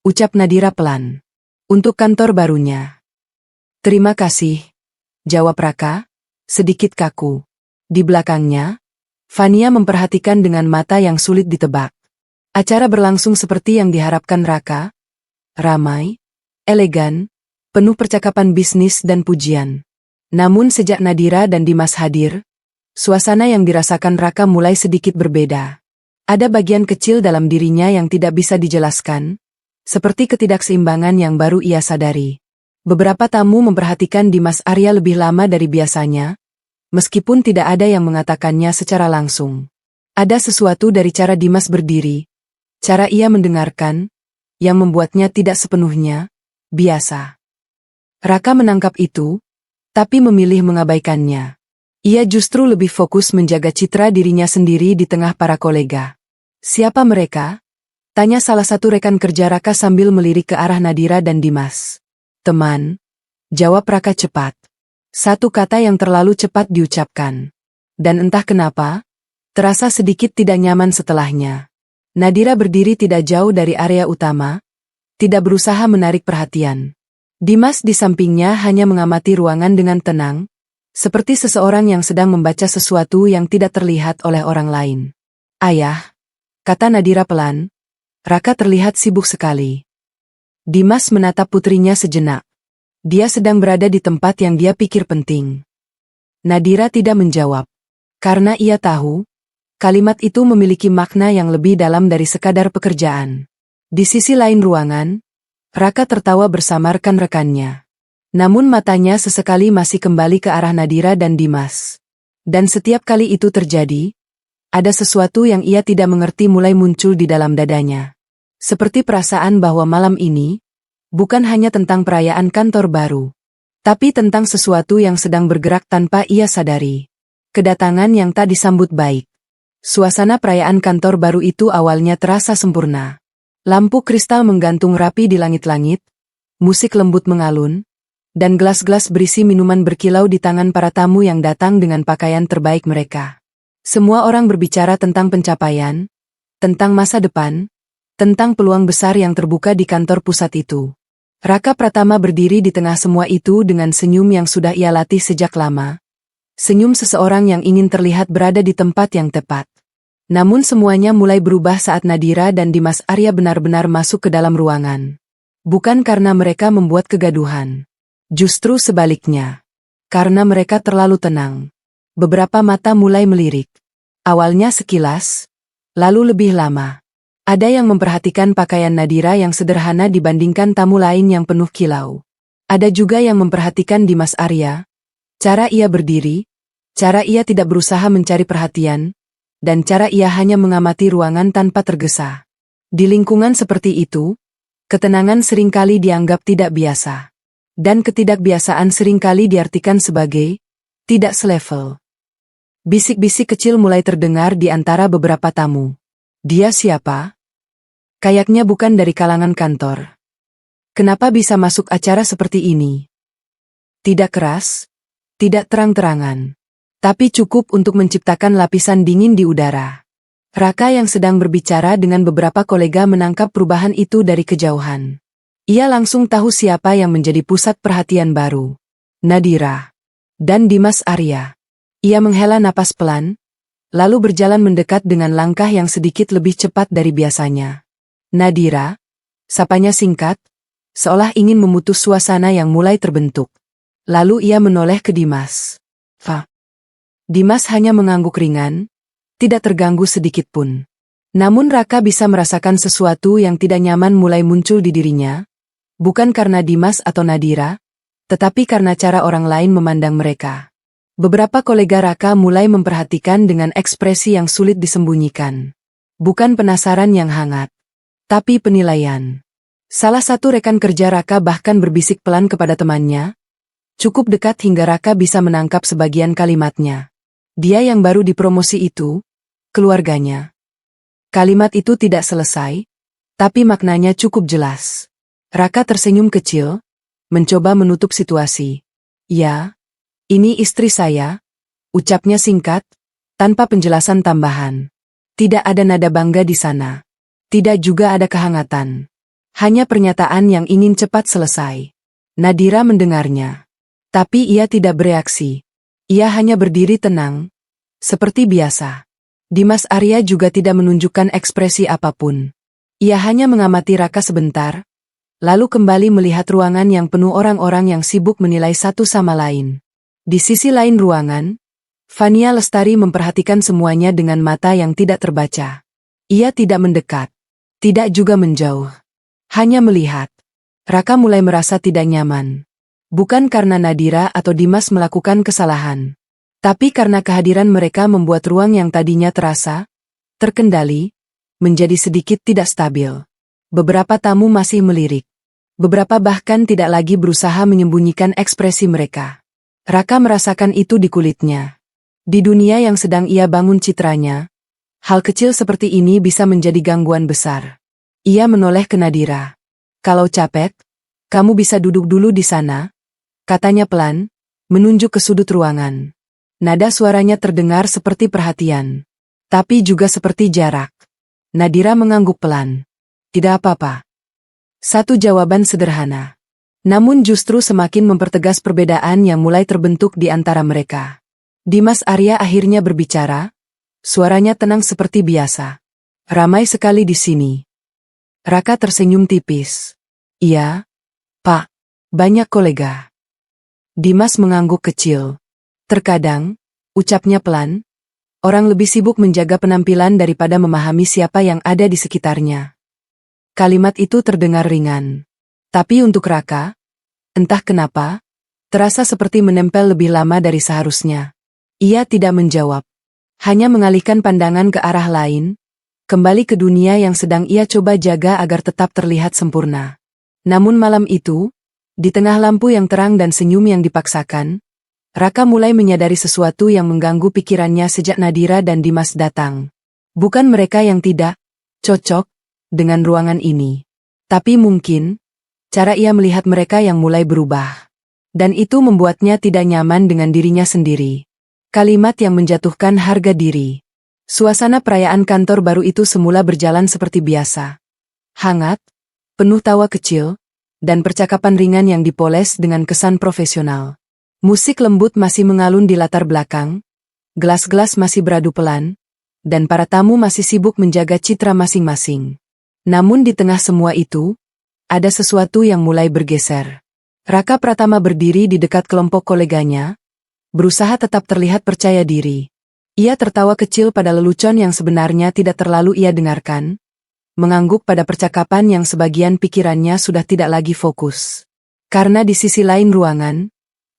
ucap Nadira pelan. Untuk kantor barunya. Terima kasih, jawab Raka, sedikit kaku. Di belakangnya, Fania memperhatikan dengan mata yang sulit ditebak. Acara berlangsung seperti yang diharapkan Raka. Ramai, elegan, penuh percakapan bisnis dan pujian. Namun sejak Nadira dan Dimas hadir, suasana yang dirasakan Raka mulai sedikit berbeda. Ada bagian kecil dalam dirinya yang tidak bisa dijelaskan, seperti ketidakseimbangan yang baru ia sadari. Beberapa tamu memperhatikan Dimas Arya lebih lama dari biasanya, meskipun tidak ada yang mengatakannya secara langsung. Ada sesuatu dari cara Dimas berdiri, cara ia mendengarkan, yang membuatnya tidak sepenuhnya biasa. Raka menangkap itu, tapi memilih mengabaikannya. Ia justru lebih fokus menjaga citra dirinya sendiri di tengah para kolega. Siapa mereka? Tanya salah satu rekan kerja Raka sambil melirik ke arah Nadira dan Dimas. Teman, jawab Raka cepat. Satu kata yang terlalu cepat diucapkan. Dan entah kenapa, terasa sedikit tidak nyaman setelahnya. Nadira berdiri tidak jauh dari area utama, tidak berusaha menarik perhatian. Dimas di sampingnya hanya mengamati ruangan dengan tenang, seperti seseorang yang sedang membaca sesuatu yang tidak terlihat oleh orang lain. Ayah, kata Nadira pelan, Raka terlihat sibuk sekali. Dimas menatap putrinya sejenak. Dia sedang berada di tempat yang dia pikir penting. Nadira tidak menjawab, karena ia tahu, kalimat itu memiliki makna yang lebih dalam dari sekadar pekerjaan. Di sisi lain ruangan, Raka tertawa bersama rekan-rekannya. Namun matanya sesekali masih kembali ke arah Nadira dan Dimas. Dan setiap kali itu terjadi, ada sesuatu yang ia tidak mengerti mulai muncul di dalam dadanya. Seperti perasaan bahwa malam ini, bukan hanya tentang perayaan kantor baru, tapi tentang sesuatu yang sedang bergerak tanpa ia sadari. Kedatangan yang tak disambut baik. Suasana perayaan kantor baru itu awalnya terasa sempurna. Lampu kristal menggantung rapi di langit-langit, musik lembut mengalun, dan gelas-gelas berisi minuman berkilau di tangan para tamu yang datang dengan pakaian terbaik mereka. Semua orang berbicara tentang pencapaian, tentang masa depan, tentang peluang besar yang terbuka di kantor pusat itu. Raka Pratama berdiri di tengah semua itu dengan senyum yang sudah ia latih sejak lama. Senyum seseorang yang ingin terlihat berada di tempat yang tepat. Namun semuanya mulai berubah saat Nadira dan Dimas Arya benar-benar masuk ke dalam ruangan. Bukan karena mereka membuat kegaduhan. Justru sebaliknya. Karena mereka terlalu tenang. Beberapa mata mulai melirik. Awalnya sekilas, lalu lebih lama. Ada yang memperhatikan pakaian Nadira yang sederhana dibandingkan tamu lain yang penuh kilau. Ada juga yang memperhatikan Dimas Arya, cara ia berdiri, cara ia tidak berusaha mencari perhatian, dan cara ia hanya mengamati ruangan tanpa tergesa. Di lingkungan seperti itu, ketenangan seringkali dianggap tidak biasa. Dan ketidakbiasaan seringkali diartikan sebagai tidak selevel. Bisik-bisik kecil mulai terdengar di antara beberapa tamu. Dia siapa? Kayaknya bukan dari kalangan kantor. Kenapa bisa masuk acara seperti ini? Tidak keras, tidak terang-terangan, tapi cukup untuk menciptakan lapisan dingin di udara. Raka yang sedang berbicara dengan beberapa kolega menangkap perubahan itu dari kejauhan. Ia langsung tahu siapa yang menjadi pusat perhatian baru. Nadira dan Dimas Arya. Ia menghela napas pelan, lalu berjalan mendekat dengan langkah yang sedikit lebih cepat dari biasanya. Nadira, sapanya singkat, seolah ingin memutus suasana yang mulai terbentuk. Lalu ia menoleh ke Dimas. Dimas hanya mengangguk ringan, tidak terganggu sedikit pun. Namun Raka bisa merasakan sesuatu yang tidak nyaman mulai muncul di dirinya, bukan karena Dimas atau Nadira, tetapi karena cara orang lain memandang mereka. Beberapa kolega Raka mulai memperhatikan dengan ekspresi yang sulit disembunyikan. Bukan penasaran yang hangat, tapi penilaian. Salah satu rekan kerja Raka bahkan berbisik pelan kepada temannya, cukup dekat hingga Raka bisa menangkap sebagian kalimatnya. Dia yang baru dipromosi itu, keluarganya. Kalimat itu tidak selesai, tapi maknanya cukup jelas. Raka tersenyum kecil, mencoba menutup situasi. Ya, ini istri saya, ucapnya singkat, tanpa penjelasan tambahan. Tidak ada nada bangga di sana. Tidak juga ada kehangatan. Hanya pernyataan yang ingin cepat selesai. Nadira mendengarnya. Tapi ia tidak bereaksi. Ia hanya berdiri tenang, seperti biasa. Dimas Arya juga tidak menunjukkan ekspresi apapun. Ia hanya mengamati Raka sebentar, lalu kembali melihat ruangan yang penuh orang-orang yang sibuk menilai satu sama lain. Di sisi lain ruangan, Fania Lestari memperhatikan semuanya dengan mata yang tidak terbaca. Ia tidak mendekat, tidak juga menjauh. Hanya melihat. Raka mulai merasa tidak nyaman. Bukan karena Nadira atau Dimas melakukan kesalahan, tapi karena kehadiran mereka membuat ruang yang tadinya terasa terkendali, menjadi sedikit tidak stabil. Beberapa tamu masih melirik. Beberapa bahkan tidak lagi berusaha menyembunyikan ekspresi mereka. Raka merasakan itu di kulitnya. Di dunia yang sedang ia bangun citranya, hal kecil seperti ini bisa menjadi gangguan besar. Ia menoleh ke Nadira. Kalau capek, kamu bisa duduk dulu di sana, katanya pelan, menunjuk ke sudut ruangan. Nada suaranya terdengar seperti perhatian, tapi juga seperti jarak. Nadira mengangguk pelan. Tidak apa-apa. Satu jawaban sederhana. Namun justru semakin mempertegas perbedaan yang mulai terbentuk di antara mereka. Dimas Arya akhirnya berbicara, suaranya tenang seperti biasa. Ramai sekali di sini. Raka tersenyum tipis. Iya, Pak. Banyak kolega. Dimas mengangguk kecil. Terkadang, ucapnya pelan, orang lebih sibuk menjaga penampilan daripada memahami siapa yang ada di sekitarnya. Kalimat itu terdengar ringan. Tapi untuk Raka, entah kenapa, terasa seperti menempel lebih lama dari seharusnya. Ia tidak menjawab. Hanya mengalihkan pandangan ke arah lain, kembali ke dunia yang sedang ia coba jaga agar tetap terlihat sempurna. Namun malam itu, di tengah lampu yang terang dan senyum yang dipaksakan, Raka mulai menyadari sesuatu yang mengganggu pikirannya sejak Nadira dan Dimas datang. Bukan mereka yang tidak cocok dengan ruangan ini. Tapi mungkin, cara ia melihat mereka yang mulai berubah. Dan itu membuatnya tidak nyaman dengan dirinya sendiri. Kalimat yang menjatuhkan harga diri. Suasana perayaan kantor baru itu semula berjalan seperti biasa. Hangat, penuh tawa kecil, dan percakapan ringan yang dipoles dengan kesan profesional. Musik lembut masih mengalun di latar belakang, gelas-gelas masih beradu pelan, dan para tamu masih sibuk menjaga citra masing-masing. Namun di tengah semua itu, ada sesuatu yang mulai bergeser. Raka Pratama berdiri di dekat kelompok koleganya, berusaha tetap terlihat percaya diri. Ia tertawa kecil pada lelucon yang sebenarnya tidak terlalu ia dengarkan, mengangguk pada percakapan yang sebagian pikirannya sudah tidak lagi fokus. Karena di sisi lain ruangan,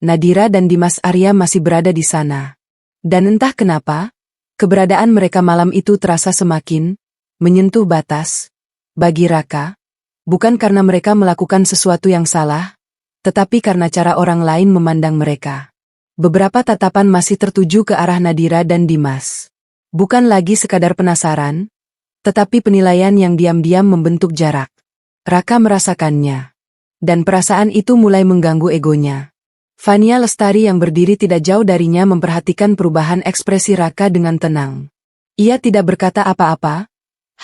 Nadira dan Dimas Arya masih berada di sana. Dan entah kenapa, keberadaan mereka malam itu terasa semakin menyentuh batas. Bagi Raka, bukan karena mereka melakukan sesuatu yang salah, tetapi karena cara orang lain memandang mereka. Beberapa tatapan masih tertuju ke arah Nadira dan Dimas. Bukan lagi sekadar penasaran, tetapi penilaian yang diam-diam membentuk jarak. Raka merasakannya. Dan perasaan itu mulai mengganggu egonya. Fania Lestari yang berdiri tidak jauh darinya memperhatikan perubahan ekspresi Raka dengan tenang. Ia tidak berkata apa-apa,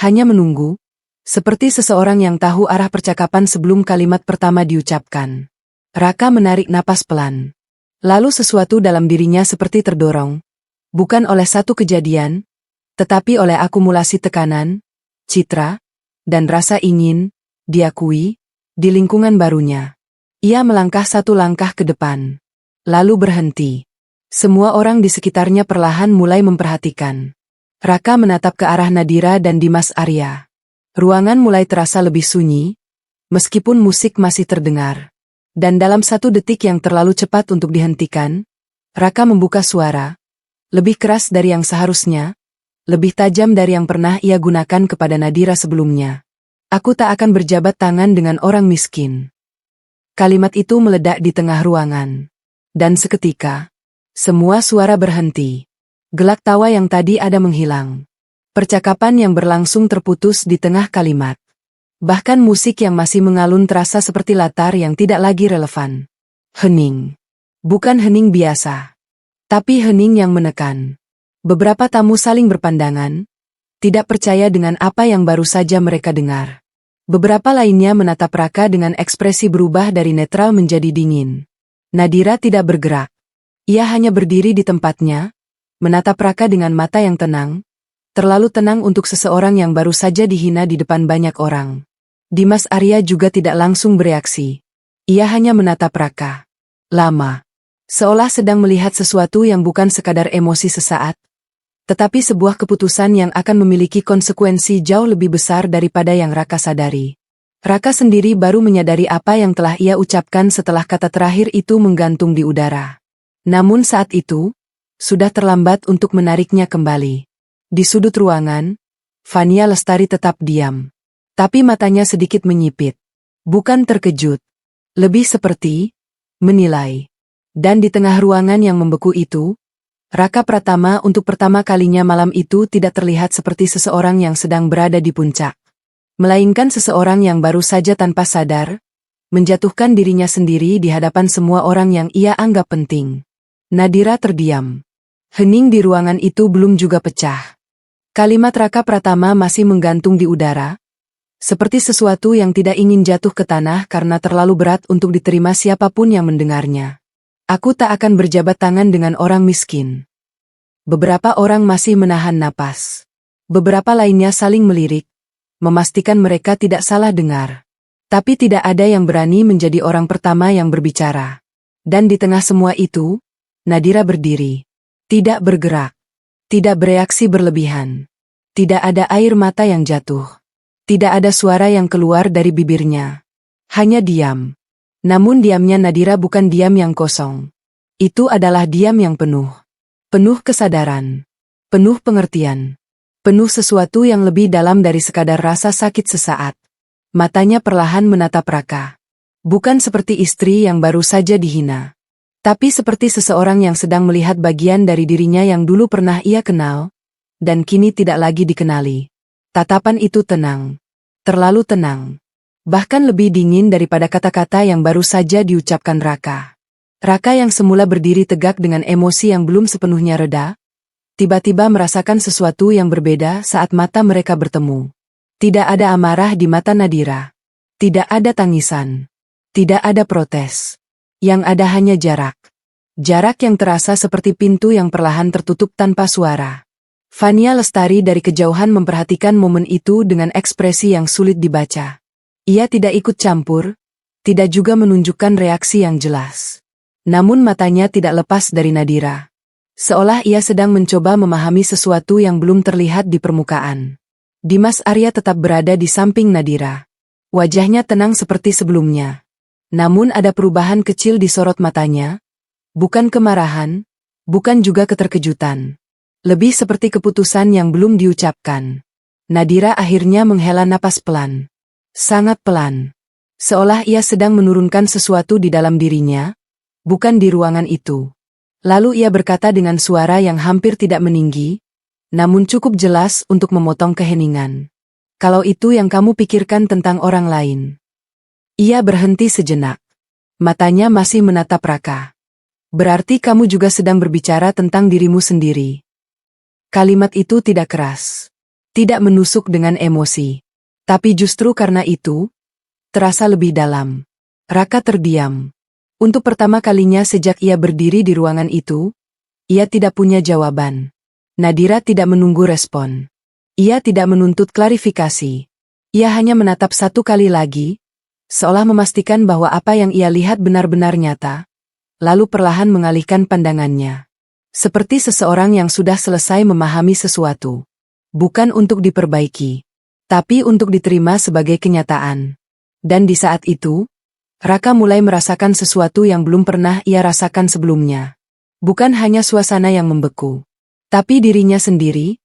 hanya menunggu, seperti seseorang yang tahu arah percakapan sebelum kalimat pertama diucapkan. Raka menarik napas pelan. Lalu sesuatu dalam dirinya seperti terdorong. Bukan oleh satu kejadian, tetapi oleh akumulasi tekanan, citra, dan rasa ingin diakui di lingkungan barunya. Ia melangkah satu langkah ke depan, lalu berhenti. Semua orang di sekitarnya perlahan mulai memperhatikan. Raka menatap ke arah Nadira dan Dimas Arya. Ruangan mulai terasa lebih sunyi, meskipun musik masih terdengar. Dan dalam satu detik yang terlalu cepat untuk dihentikan, Raka membuka suara, lebih keras dari yang seharusnya, lebih tajam dari yang pernah ia gunakan kepada Nadira sebelumnya. Aku tak akan berjabat tangan dengan orang miskin. Kalimat itu meledak di tengah ruangan. Dan seketika, semua suara berhenti. Gelak tawa yang tadi ada menghilang. Percakapan yang berlangsung terputus di tengah kalimat. Bahkan musik yang masih mengalun terasa seperti latar yang tidak lagi relevan. Hening. Bukan hening biasa. Tapi hening yang menekan. Beberapa tamu saling berpandangan, tidak percaya dengan apa yang baru saja mereka dengar. Beberapa lainnya menatap Raka dengan ekspresi berubah dari netral menjadi dingin. Nadira tidak bergerak. Ia hanya berdiri di tempatnya, menatap Raka dengan mata yang tenang, terlalu tenang untuk seseorang yang baru saja dihina di depan banyak orang. Dimas Arya juga tidak langsung bereaksi. Ia hanya menatap Raka. Lama. Seolah sedang melihat sesuatu yang bukan sekadar emosi sesaat, tetapi sebuah keputusan yang akan memiliki konsekuensi jauh lebih besar daripada yang Raka sadari. Raka sendiri baru menyadari apa yang telah ia ucapkan setelah kata terakhir itu menggantung di udara. Namun saat itu, sudah terlambat untuk menariknya kembali. Di sudut ruangan, Fania Lestari tetap diam. Tapi matanya sedikit menyipit. Bukan terkejut. Lebih seperti menilai. Dan di tengah ruangan yang membeku itu, Raka Pratama untuk pertama kalinya malam itu tidak terlihat seperti seseorang yang sedang berada di puncak. Melainkan seseorang yang baru saja tanpa sadar, menjatuhkan dirinya sendiri di hadapan semua orang yang ia anggap penting. Nadira terdiam. Hening di ruangan itu belum juga pecah. Kalimat Raka Pratama masih menggantung di udara, seperti sesuatu yang tidak ingin jatuh ke tanah karena terlalu berat untuk diterima siapapun yang mendengarnya. Aku tak akan berjabat tangan dengan orang miskin. Beberapa orang masih menahan napas. Beberapa lainnya saling melirik, memastikan mereka tidak salah dengar. Tapi tidak ada yang berani menjadi orang pertama yang berbicara. Dan di tengah semua itu, Nadira berdiri. Tidak bergerak. Tidak bereaksi berlebihan. Tidak ada air mata yang jatuh. Tidak ada suara yang keluar dari bibirnya. Hanya diam. Namun diamnya Nadira bukan diam yang kosong. Itu adalah diam yang penuh. Penuh kesadaran. Penuh pengertian. Penuh sesuatu yang lebih dalam dari sekadar rasa sakit sesaat. Matanya perlahan menatap Raka. Bukan seperti istri yang baru saja dihina. Tapi seperti seseorang yang sedang melihat bagian dari dirinya yang dulu pernah ia kenal, dan kini tidak lagi dikenali. Tatapan itu tenang. Terlalu tenang. Bahkan lebih dingin daripada kata-kata yang baru saja diucapkan Raka. Raka yang semula berdiri tegak dengan emosi yang belum sepenuhnya reda, tiba-tiba merasakan sesuatu yang berbeda saat mata mereka bertemu. Tidak ada amarah di mata Nadira. Tidak ada tangisan. Tidak ada protes. Yang ada hanya jarak. Jarak yang terasa seperti pintu yang perlahan tertutup tanpa suara. Fania Lestari dari kejauhan memperhatikan momen itu dengan ekspresi yang sulit dibaca. Ia tidak ikut campur, tidak juga menunjukkan reaksi yang jelas. Namun matanya tidak lepas dari Nadira. Seolah ia sedang mencoba memahami sesuatu yang belum terlihat di permukaan. Dimas Arya tetap berada di samping Nadira. Wajahnya tenang seperti sebelumnya. Namun ada perubahan kecil di sorot matanya, bukan kemarahan, bukan juga keterkejutan. Lebih seperti keputusan yang belum diucapkan. Nadira akhirnya menghela napas pelan. Sangat pelan. Seolah ia sedang menurunkan sesuatu di dalam dirinya, bukan di ruangan itu. Lalu ia berkata dengan suara yang hampir tidak meninggi, namun cukup jelas untuk memotong keheningan. Kalau itu yang kamu pikirkan tentang orang lain. Ia berhenti sejenak. Matanya masih menatap Raka. Berarti kamu juga sedang berbicara tentang dirimu sendiri. Kalimat itu tidak keras. Tidak menusuk dengan emosi. Tapi justru karena itu, terasa lebih dalam. Raka terdiam. Untuk pertama kalinya sejak ia berdiri di ruangan itu, ia tidak punya jawaban. Nadira tidak menunggu respon. Ia tidak menuntut klarifikasi. Ia hanya menatap satu kali lagi, seolah memastikan bahwa apa yang ia lihat benar-benar nyata, lalu perlahan mengalihkan pandangannya. Seperti seseorang yang sudah selesai memahami sesuatu. Bukan untuk diperbaiki, tapi untuk diterima sebagai kenyataan. Dan di saat itu, Raka mulai merasakan sesuatu yang belum pernah ia rasakan sebelumnya. Bukan hanya suasana yang membeku, tapi dirinya sendiri,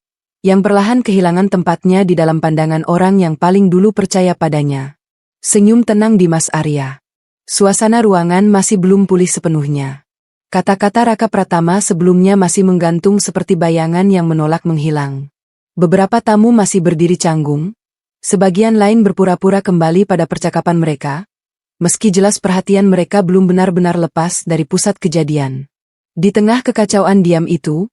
yang perlahan kehilangan tempatnya di dalam pandangan orang yang paling dulu percaya padanya. Senyum tenang Dimas Arya. Suasana ruangan masih belum pulih sepenuhnya. Kata-kata Raka Pratama sebelumnya masih menggantung seperti bayangan yang menolak menghilang. Beberapa tamu masih berdiri canggung, sebagian lain berpura-pura kembali pada percakapan mereka, meski jelas perhatian mereka belum benar-benar lepas dari pusat kejadian. Di tengah kekacauan diam itu,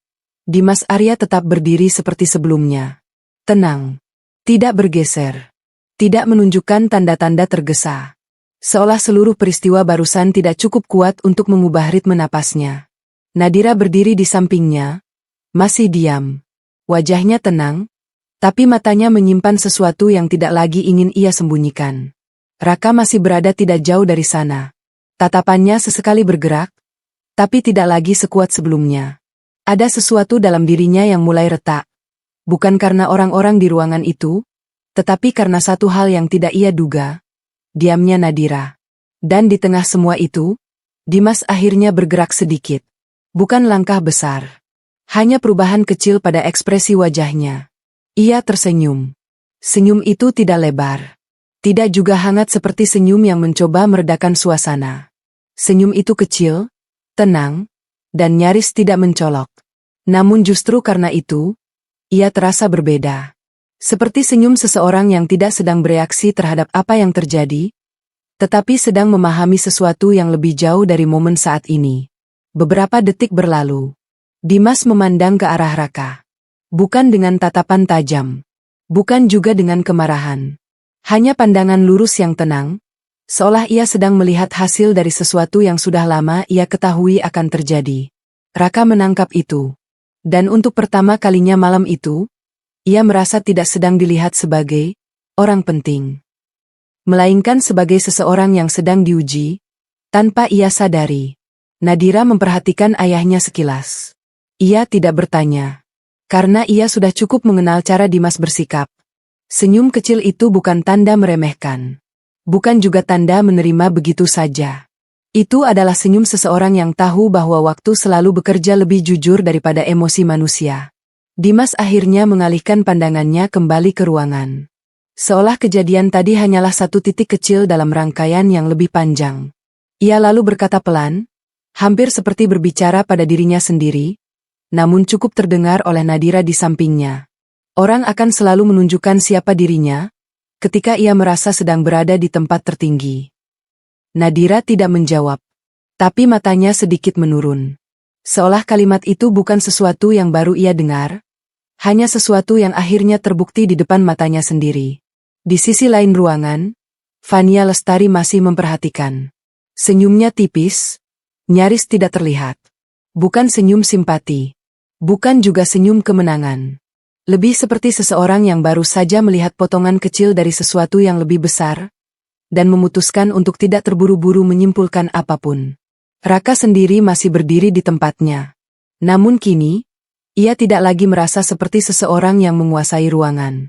Dimas Arya tetap berdiri seperti sebelumnya. Tenang. Tidak bergeser. Tidak menunjukkan tanda-tanda tergesa. Seolah seluruh peristiwa barusan tidak cukup kuat untuk mengubah ritme napasnya. Nadira berdiri di sampingnya, masih diam. Wajahnya tenang, tapi matanya menyimpan sesuatu yang tidak lagi ingin ia sembunyikan. Raka masih berada tidak jauh dari sana. Tatapannya sesekali bergerak, tapi tidak lagi sekuat sebelumnya. Ada sesuatu dalam dirinya yang mulai retak. Bukan karena orang-orang di ruangan itu, tetapi karena satu hal yang tidak ia duga, diamnya Nadira. Dan di tengah semua itu, Dimas akhirnya bergerak sedikit. Bukan langkah besar. Hanya perubahan kecil pada ekspresi wajahnya. Ia tersenyum. Senyum itu tidak lebar. Tidak juga hangat seperti senyum yang mencoba meredakan suasana. Senyum itu kecil, tenang, dan nyaris tidak mencolok. Namun justru karena itu, ia terasa berbeda. Seperti senyum seseorang yang tidak sedang bereaksi terhadap apa yang terjadi, tetapi sedang memahami sesuatu yang lebih jauh dari momen saat ini. Beberapa detik berlalu. Dimas memandang ke arah Raka. Bukan dengan tatapan tajam. Bukan juga dengan kemarahan. Hanya pandangan lurus yang tenang, seolah ia sedang melihat hasil dari sesuatu yang sudah lama ia ketahui akan terjadi. Raka menangkap itu. Dan untuk pertama kalinya malam itu, ia merasa tidak sedang dilihat sebagai orang penting. Melainkan sebagai seseorang yang sedang diuji, tanpa ia sadari. Nadira memperhatikan ayahnya sekilas. Ia tidak bertanya. Karena ia sudah cukup mengenal cara Dimas bersikap. Senyum kecil itu bukan tanda meremehkan. Bukan juga tanda menerima begitu saja. Itu adalah senyum seseorang yang tahu bahwa waktu selalu bekerja lebih jujur daripada emosi manusia. Dimas akhirnya mengalihkan pandangannya kembali ke ruangan. Seolah kejadian tadi hanyalah satu titik kecil dalam rangkaian yang lebih panjang. Ia lalu berkata pelan, hampir seperti berbicara pada dirinya sendiri, namun cukup terdengar oleh Nadira di sampingnya. Orang akan selalu menunjukkan siapa dirinya, ketika ia merasa sedang berada di tempat tertinggi. Nadira tidak menjawab, tapi matanya sedikit menurun. Seolah kalimat itu bukan sesuatu yang baru ia dengar, hanya sesuatu yang akhirnya terbukti di depan matanya sendiri. Di sisi lain ruangan, Fania Lestari masih memperhatikan. Senyumnya tipis, nyaris tidak terlihat. Bukan senyum simpati. Bukan juga senyum kemenangan. Lebih seperti seseorang yang baru saja melihat potongan kecil dari sesuatu yang lebih besar, dan memutuskan untuk tidak terburu-buru menyimpulkan apapun. Raka sendiri masih berdiri di tempatnya. Namun kini, ia tidak lagi merasa seperti seseorang yang menguasai ruangan.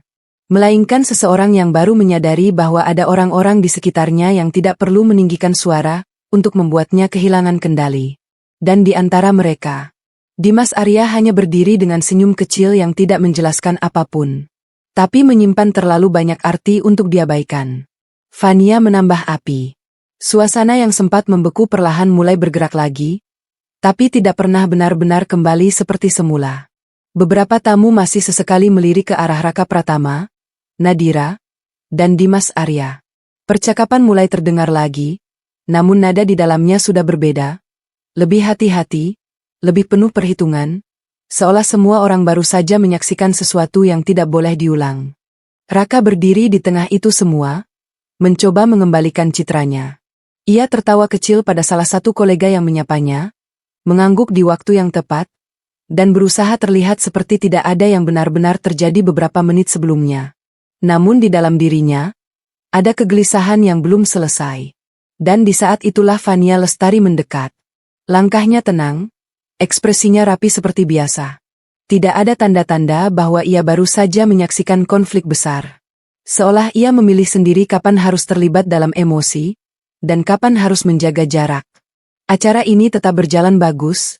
Melainkan seseorang yang baru menyadari bahwa ada orang-orang di sekitarnya yang tidak perlu meninggikan suara untuk membuatnya kehilangan kendali. Dan di antara mereka, Dimas Arya hanya berdiri dengan senyum kecil yang tidak menjelaskan apapun. Tapi menyimpan terlalu banyak arti untuk diabaikan. Fania menambah api. Suasana yang sempat membeku perlahan mulai bergerak lagi, tapi tidak pernah benar-benar kembali seperti semula. Beberapa tamu masih sesekali melirik ke arah Raka Pratama, Nadira, dan Dimas Arya. Percakapan mulai terdengar lagi, namun nada di dalamnya sudah berbeda, lebih hati-hati, lebih penuh perhitungan, seolah semua orang baru saja menyaksikan sesuatu yang tidak boleh diulang. Raka berdiri di tengah itu semua, mencoba mengembalikan citranya. Ia tertawa kecil pada salah satu kolega yang menyapanya, mengangguk di waktu yang tepat, dan berusaha terlihat seperti tidak ada yang benar-benar terjadi beberapa menit sebelumnya. Namun di dalam dirinya, ada kegelisahan yang belum selesai. Dan di saat itulah Fania Lestari mendekat. Langkahnya tenang, ekspresinya rapi seperti biasa. Tidak ada tanda-tanda bahwa ia baru saja menyaksikan konflik besar. Seolah ia memilih sendiri kapan harus terlibat dalam emosi, dan kapan harus menjaga jarak. Acara ini tetap berjalan bagus,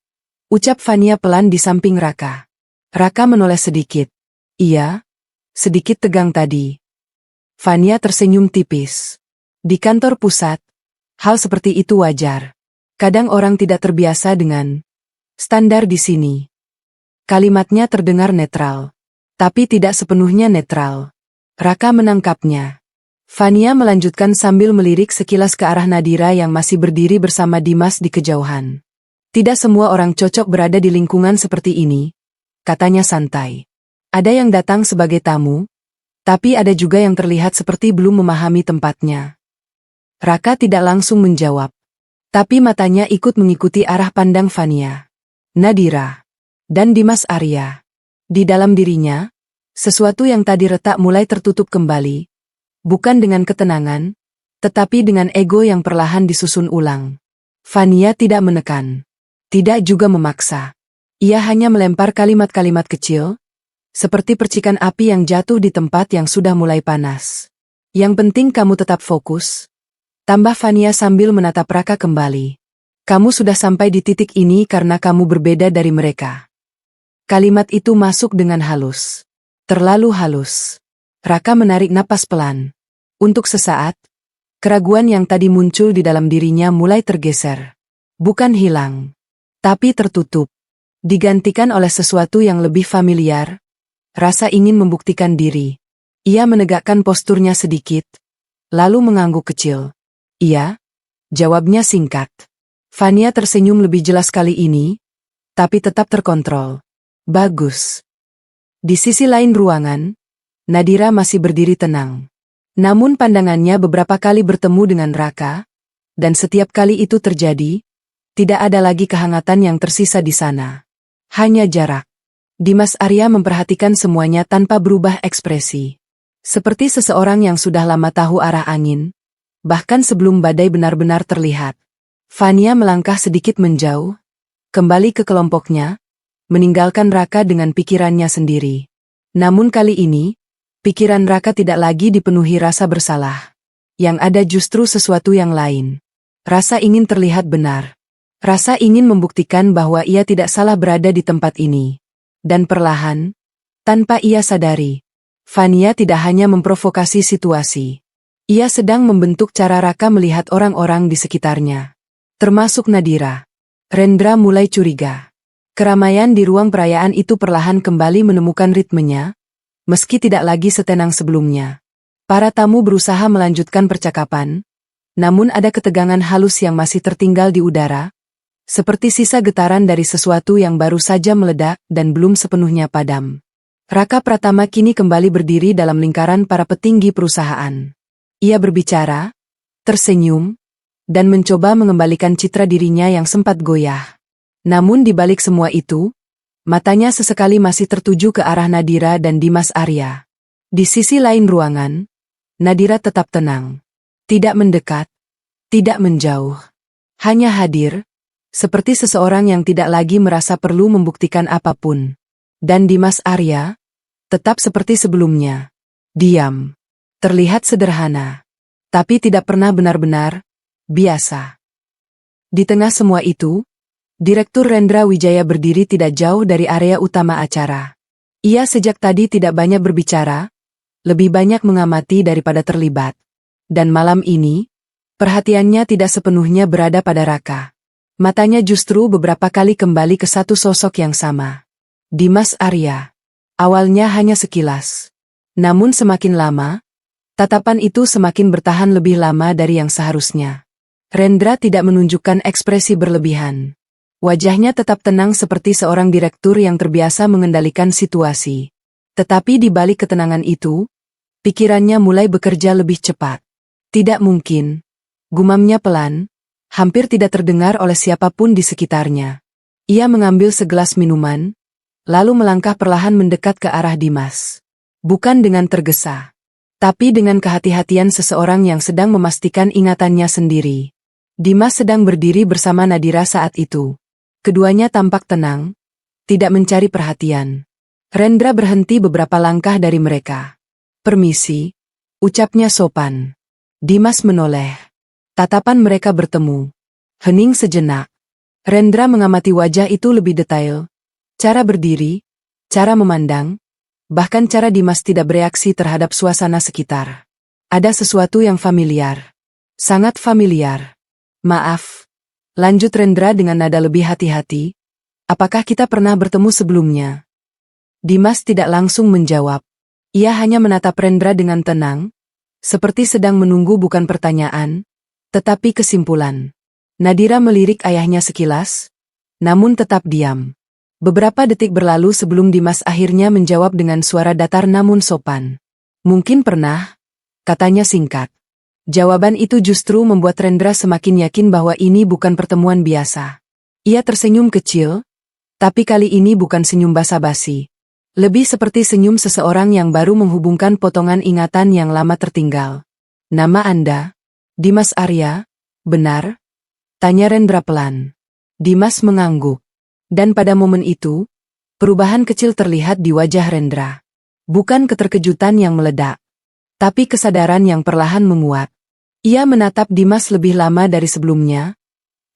ucap Fania pelan di samping Raka. Raka menoleh sedikit. Iya, sedikit tegang tadi. Fania tersenyum tipis. Di kantor pusat, hal seperti itu wajar. Kadang orang tidak terbiasa dengan standar di sini. Kalimatnya terdengar netral, tapi tidak sepenuhnya netral. Raka menangkapnya. Fania melanjutkan sambil melirik sekilas ke arah Nadira yang masih berdiri bersama Dimas di kejauhan. Tidak semua orang cocok berada di lingkungan seperti ini, katanya santai. Ada yang datang sebagai tamu, tapi ada juga yang terlihat seperti belum memahami tempatnya. Raka tidak langsung menjawab, tapi matanya ikut mengikuti arah pandang Fania, Nadira, dan Dimas Arya. Di dalam dirinya, sesuatu yang tadi retak mulai tertutup kembali, bukan dengan ketenangan, tetapi dengan ego yang perlahan disusun ulang. Fania tidak menekan, tidak juga memaksa. Ia hanya melempar kalimat-kalimat kecil, seperti percikan api yang jatuh di tempat yang sudah mulai panas. Yang penting kamu tetap fokus, tambah Fania sambil menatap Raka kembali. Kamu sudah sampai di titik ini karena kamu berbeda dari mereka. Kalimat itu masuk dengan halus. Terlalu halus. Raka menarik napas pelan. Untuk sesaat, keraguan yang tadi muncul di dalam dirinya mulai tergeser. Bukan hilang, tapi tertutup. Digantikan oleh sesuatu yang lebih familiar, rasa ingin membuktikan diri. Ia menegakkan posturnya sedikit, lalu mengangguk kecil. Iya, jawabnya singkat. Fania tersenyum lebih jelas kali ini, tapi tetap terkontrol. Bagus. Di sisi lain ruangan, Nadira masih berdiri tenang. Namun pandangannya beberapa kali bertemu dengan Raka, dan setiap kali itu terjadi, tidak ada lagi kehangatan yang tersisa di sana. Hanya jarak. Dimas Arya memperhatikan semuanya tanpa berubah ekspresi. Seperti seseorang yang sudah lama tahu arah angin, bahkan sebelum badai benar-benar terlihat. Fania melangkah sedikit menjauh, kembali ke kelompoknya, meninggalkan Raka dengan pikirannya sendiri. Namun kali ini, pikiran Raka tidak lagi dipenuhi rasa bersalah. Yang ada justru sesuatu yang lain. Rasa ingin terlihat benar. Rasa ingin membuktikan bahwa ia tidak salah berada di tempat ini. Dan perlahan, tanpa ia sadari, Fania tidak hanya memprovokasi situasi. Ia sedang membentuk cara Raka melihat orang-orang di sekitarnya. Termasuk Nadira. Rendra mulai curiga. Keramaian di ruang perayaan itu perlahan kembali menemukan ritmenya, meski tidak lagi setenang sebelumnya. Para tamu berusaha melanjutkan percakapan, namun ada ketegangan halus yang masih tertinggal di udara, seperti sisa getaran dari sesuatu yang baru saja meledak dan belum sepenuhnya padam. Raka Pratama kini kembali berdiri dalam lingkaran para petinggi perusahaan. Ia berbicara, tersenyum, dan mencoba mengembalikan citra dirinya yang sempat goyah. Namun di balik semua itu, matanya sesekali masih tertuju ke arah Nadira dan Dimas Arya. Di sisi lain ruangan, Nadira tetap tenang. Tidak mendekat, tidak menjauh. Hanya hadir, seperti seseorang yang tidak lagi merasa perlu membuktikan apapun. Dan Dimas Arya, tetap seperti sebelumnya. Diam. Terlihat sederhana. Tapi tidak pernah benar-benar biasa. Di tengah semua itu, Direktur Rendra Wijaya berdiri tidak jauh dari area utama acara. Ia sejak tadi tidak banyak berbicara, lebih banyak mengamati daripada terlibat. Dan malam ini, perhatiannya tidak sepenuhnya berada pada Raka. Matanya justru beberapa kali kembali ke satu sosok yang sama. Dimas Arya. Awalnya hanya sekilas. Namun semakin lama, tatapan itu semakin bertahan lebih lama dari yang seharusnya. Rendra tidak menunjukkan ekspresi berlebihan. Wajahnya tetap tenang seperti seorang direktur yang terbiasa mengendalikan situasi. Tetapi di balik ketenangan itu, pikirannya mulai bekerja lebih cepat. Tidak mungkin, gumamnya pelan, hampir tidak terdengar oleh siapapun di sekitarnya. Ia mengambil segelas minuman, lalu melangkah perlahan mendekat ke arah Dimas. Bukan dengan tergesa, tapi dengan kehati-hatian seseorang yang sedang memastikan ingatannya sendiri. Dimas sedang berdiri bersama Nadira saat itu. Keduanya tampak tenang, tidak mencari perhatian. Rendra berhenti beberapa langkah dari mereka. "Permisi," ucapnya sopan. Dimas menoleh. Tatapan mereka bertemu. Hening sejenak. Rendra mengamati wajah itu lebih detail. Cara berdiri, cara memandang, bahkan cara Dimas tidak bereaksi terhadap suasana sekitar. Ada sesuatu yang familiar. Sangat familiar. "Maaf," lanjut Rendra dengan nada lebih hati-hati. "Apakah kita pernah bertemu sebelumnya?" Dimas tidak langsung menjawab. Ia hanya menatap Rendra dengan tenang, seperti sedang menunggu bukan pertanyaan, tetapi kesimpulan. Nadira melirik ayahnya sekilas, namun tetap diam. Beberapa detik berlalu sebelum Dimas akhirnya menjawab dengan suara datar namun sopan. "Mungkin pernah," katanya singkat. Jawaban itu justru membuat Rendra semakin yakin bahwa ini bukan pertemuan biasa. Ia tersenyum kecil, tapi kali ini bukan senyum basa-basi. Lebih seperti senyum seseorang yang baru menghubungkan potongan ingatan yang lama tertinggal. "Nama Anda?" "Dimas Arya, benar?" tanya Rendra pelan. Dimas mengangguk. Dan pada momen itu, perubahan kecil terlihat di wajah Rendra. Bukan keterkejutan yang meledak, tapi kesadaran yang perlahan menguat. Ia menatap Dimas lebih lama dari sebelumnya,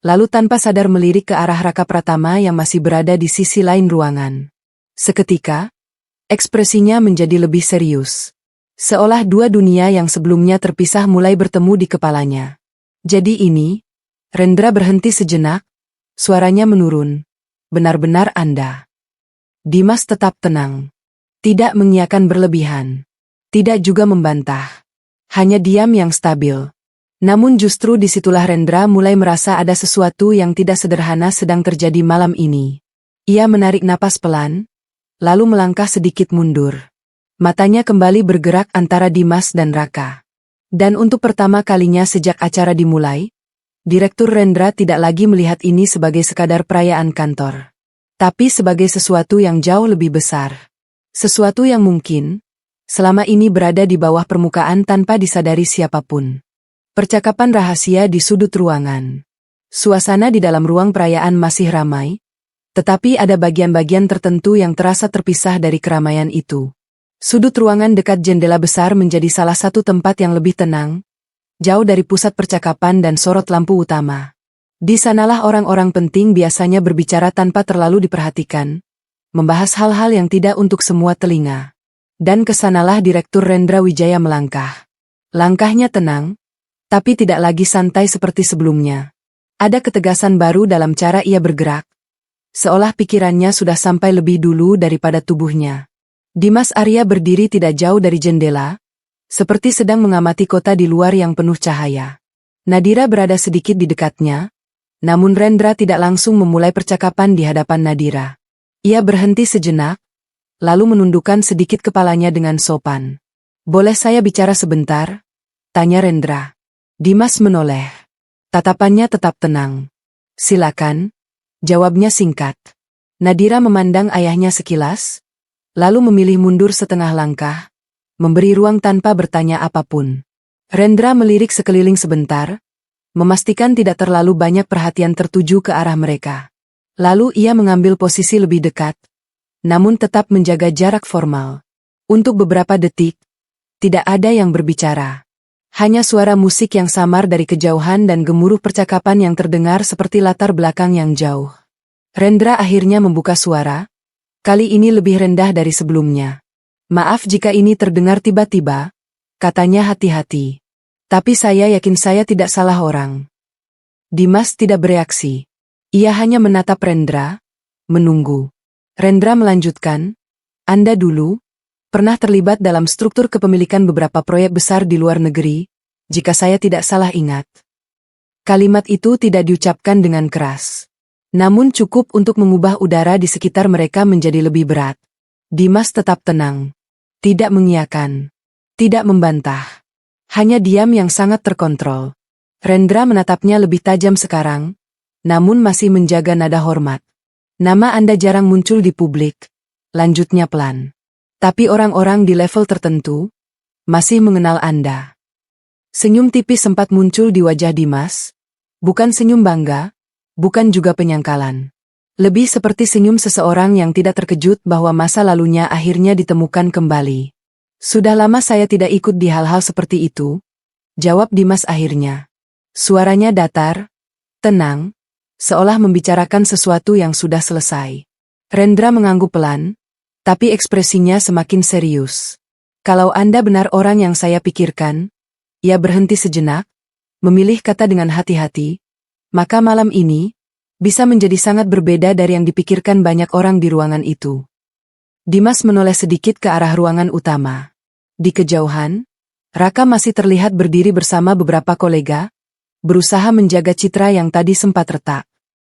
lalu tanpa sadar melirik ke arah Raka Pratama yang masih berada di sisi lain ruangan. Seketika, ekspresinya menjadi lebih serius. Seolah dua dunia yang sebelumnya terpisah mulai bertemu di kepalanya. "Jadi ini," Rendra berhenti sejenak, suaranya menurun. "Benar-benar Anda?" Dimas tetap tenang. Tidak mengiyakan berlebihan. Tidak juga membantah. Hanya diam yang stabil. Namun justru disitulah Rendra mulai merasa ada sesuatu yang tidak sederhana sedang terjadi malam ini. Ia menarik napas pelan, lalu melangkah sedikit mundur. Matanya kembali bergerak antara Dimas dan Raka. Dan untuk pertama kalinya sejak acara dimulai, Direktur Rendra tidak lagi melihat ini sebagai sekadar perayaan kantor. Tapi sebagai sesuatu yang jauh lebih besar. Sesuatu yang mungkin, selama ini berada di bawah permukaan tanpa disadari siapapun. Percakapan rahasia di sudut ruangan. Suasana di dalam ruang perayaan masih ramai, tetapi ada bagian-bagian tertentu yang terasa terpisah dari keramaian itu. Sudut ruangan dekat jendela besar menjadi salah satu tempat yang lebih tenang, jauh dari pusat percakapan dan sorot lampu utama. Di sanalah orang-orang penting biasanya berbicara tanpa terlalu diperhatikan, membahas hal-hal yang tidak untuk semua telinga. Dan kesanalah Direktur Rendra Wijaya melangkah. Langkahnya tenang, tapi tidak lagi santai seperti sebelumnya. Ada ketegasan baru dalam cara ia bergerak, seolah pikirannya sudah sampai lebih dulu daripada tubuhnya. Dimas Arya berdiri tidak jauh dari jendela, seperti sedang mengamati kota di luar yang penuh cahaya. Nadira berada sedikit di dekatnya, namun Rendra tidak langsung memulai percakapan di hadapan Nadira. Ia berhenti sejenak, lalu menundukkan sedikit kepalanya dengan sopan. "Boleh saya bicara sebentar?" tanya Rendra. Dimas menoleh. Tatapannya tetap tenang. "Silakan," jawabnya singkat. Nadira memandang ayahnya sekilas, lalu memilih mundur setengah langkah, memberi ruang tanpa bertanya apapun. Rendra melirik sekeliling sebentar, memastikan tidak terlalu banyak perhatian tertuju ke arah mereka. Lalu ia mengambil posisi lebih dekat, namun tetap menjaga jarak formal. Untuk beberapa detik, Tidak ada yang berbicara. Hanya suara musik yang samar dari kejauhan dan gemuruh percakapan yang terdengar seperti latar belakang yang jauh. Rendra akhirnya membuka suara, kali ini lebih rendah dari sebelumnya. Maaf jika ini terdengar tiba-tiba, katanya hati-hati. Tapi saya yakin saya tidak salah orang. Dimas tidak bereaksi. Ia hanya menatap Rendra, menunggu. Rendra melanjutkan, Anda dulu pernah terlibat dalam struktur kepemilikan beberapa proyek besar di luar negeri, jika saya tidak salah ingat. Kalimat itu tidak diucapkan dengan keras. Namun cukup untuk mengubah udara di sekitar mereka menjadi lebih berat. Dimas tetap tenang. Tidak mengiyakan. Tidak membantah. Hanya diam yang sangat terkontrol. Rendra menatapnya lebih tajam sekarang, namun masih menjaga nada hormat. Nama Anda jarang muncul di publik. Lanjutnya pelan. Tapi orang-orang di level tertentu masih mengenal Anda. Senyum tipis sempat muncul di wajah Dimas. Bukan senyum bangga, bukan juga penyangkalan. Lebih seperti senyum seseorang yang tidak terkejut bahwa masa lalunya akhirnya ditemukan kembali. Sudah lama saya tidak ikut di hal-hal seperti itu, jawab Dimas akhirnya. Suaranya datar, tenang, seolah membicarakan sesuatu yang sudah selesai. Rendra mengangguk pelan, tapi ekspresinya semakin serius. Kalau Anda benar orang yang saya pikirkan, ia berhenti sejenak, memilih kata dengan hati-hati, maka malam ini bisa menjadi sangat berbeda dari yang dipikirkan banyak orang di ruangan itu. Dimas menoleh sedikit ke arah ruangan utama. Di kejauhan, Raka masih terlihat berdiri bersama beberapa kolega, berusaha menjaga citra yang tadi sempat retak.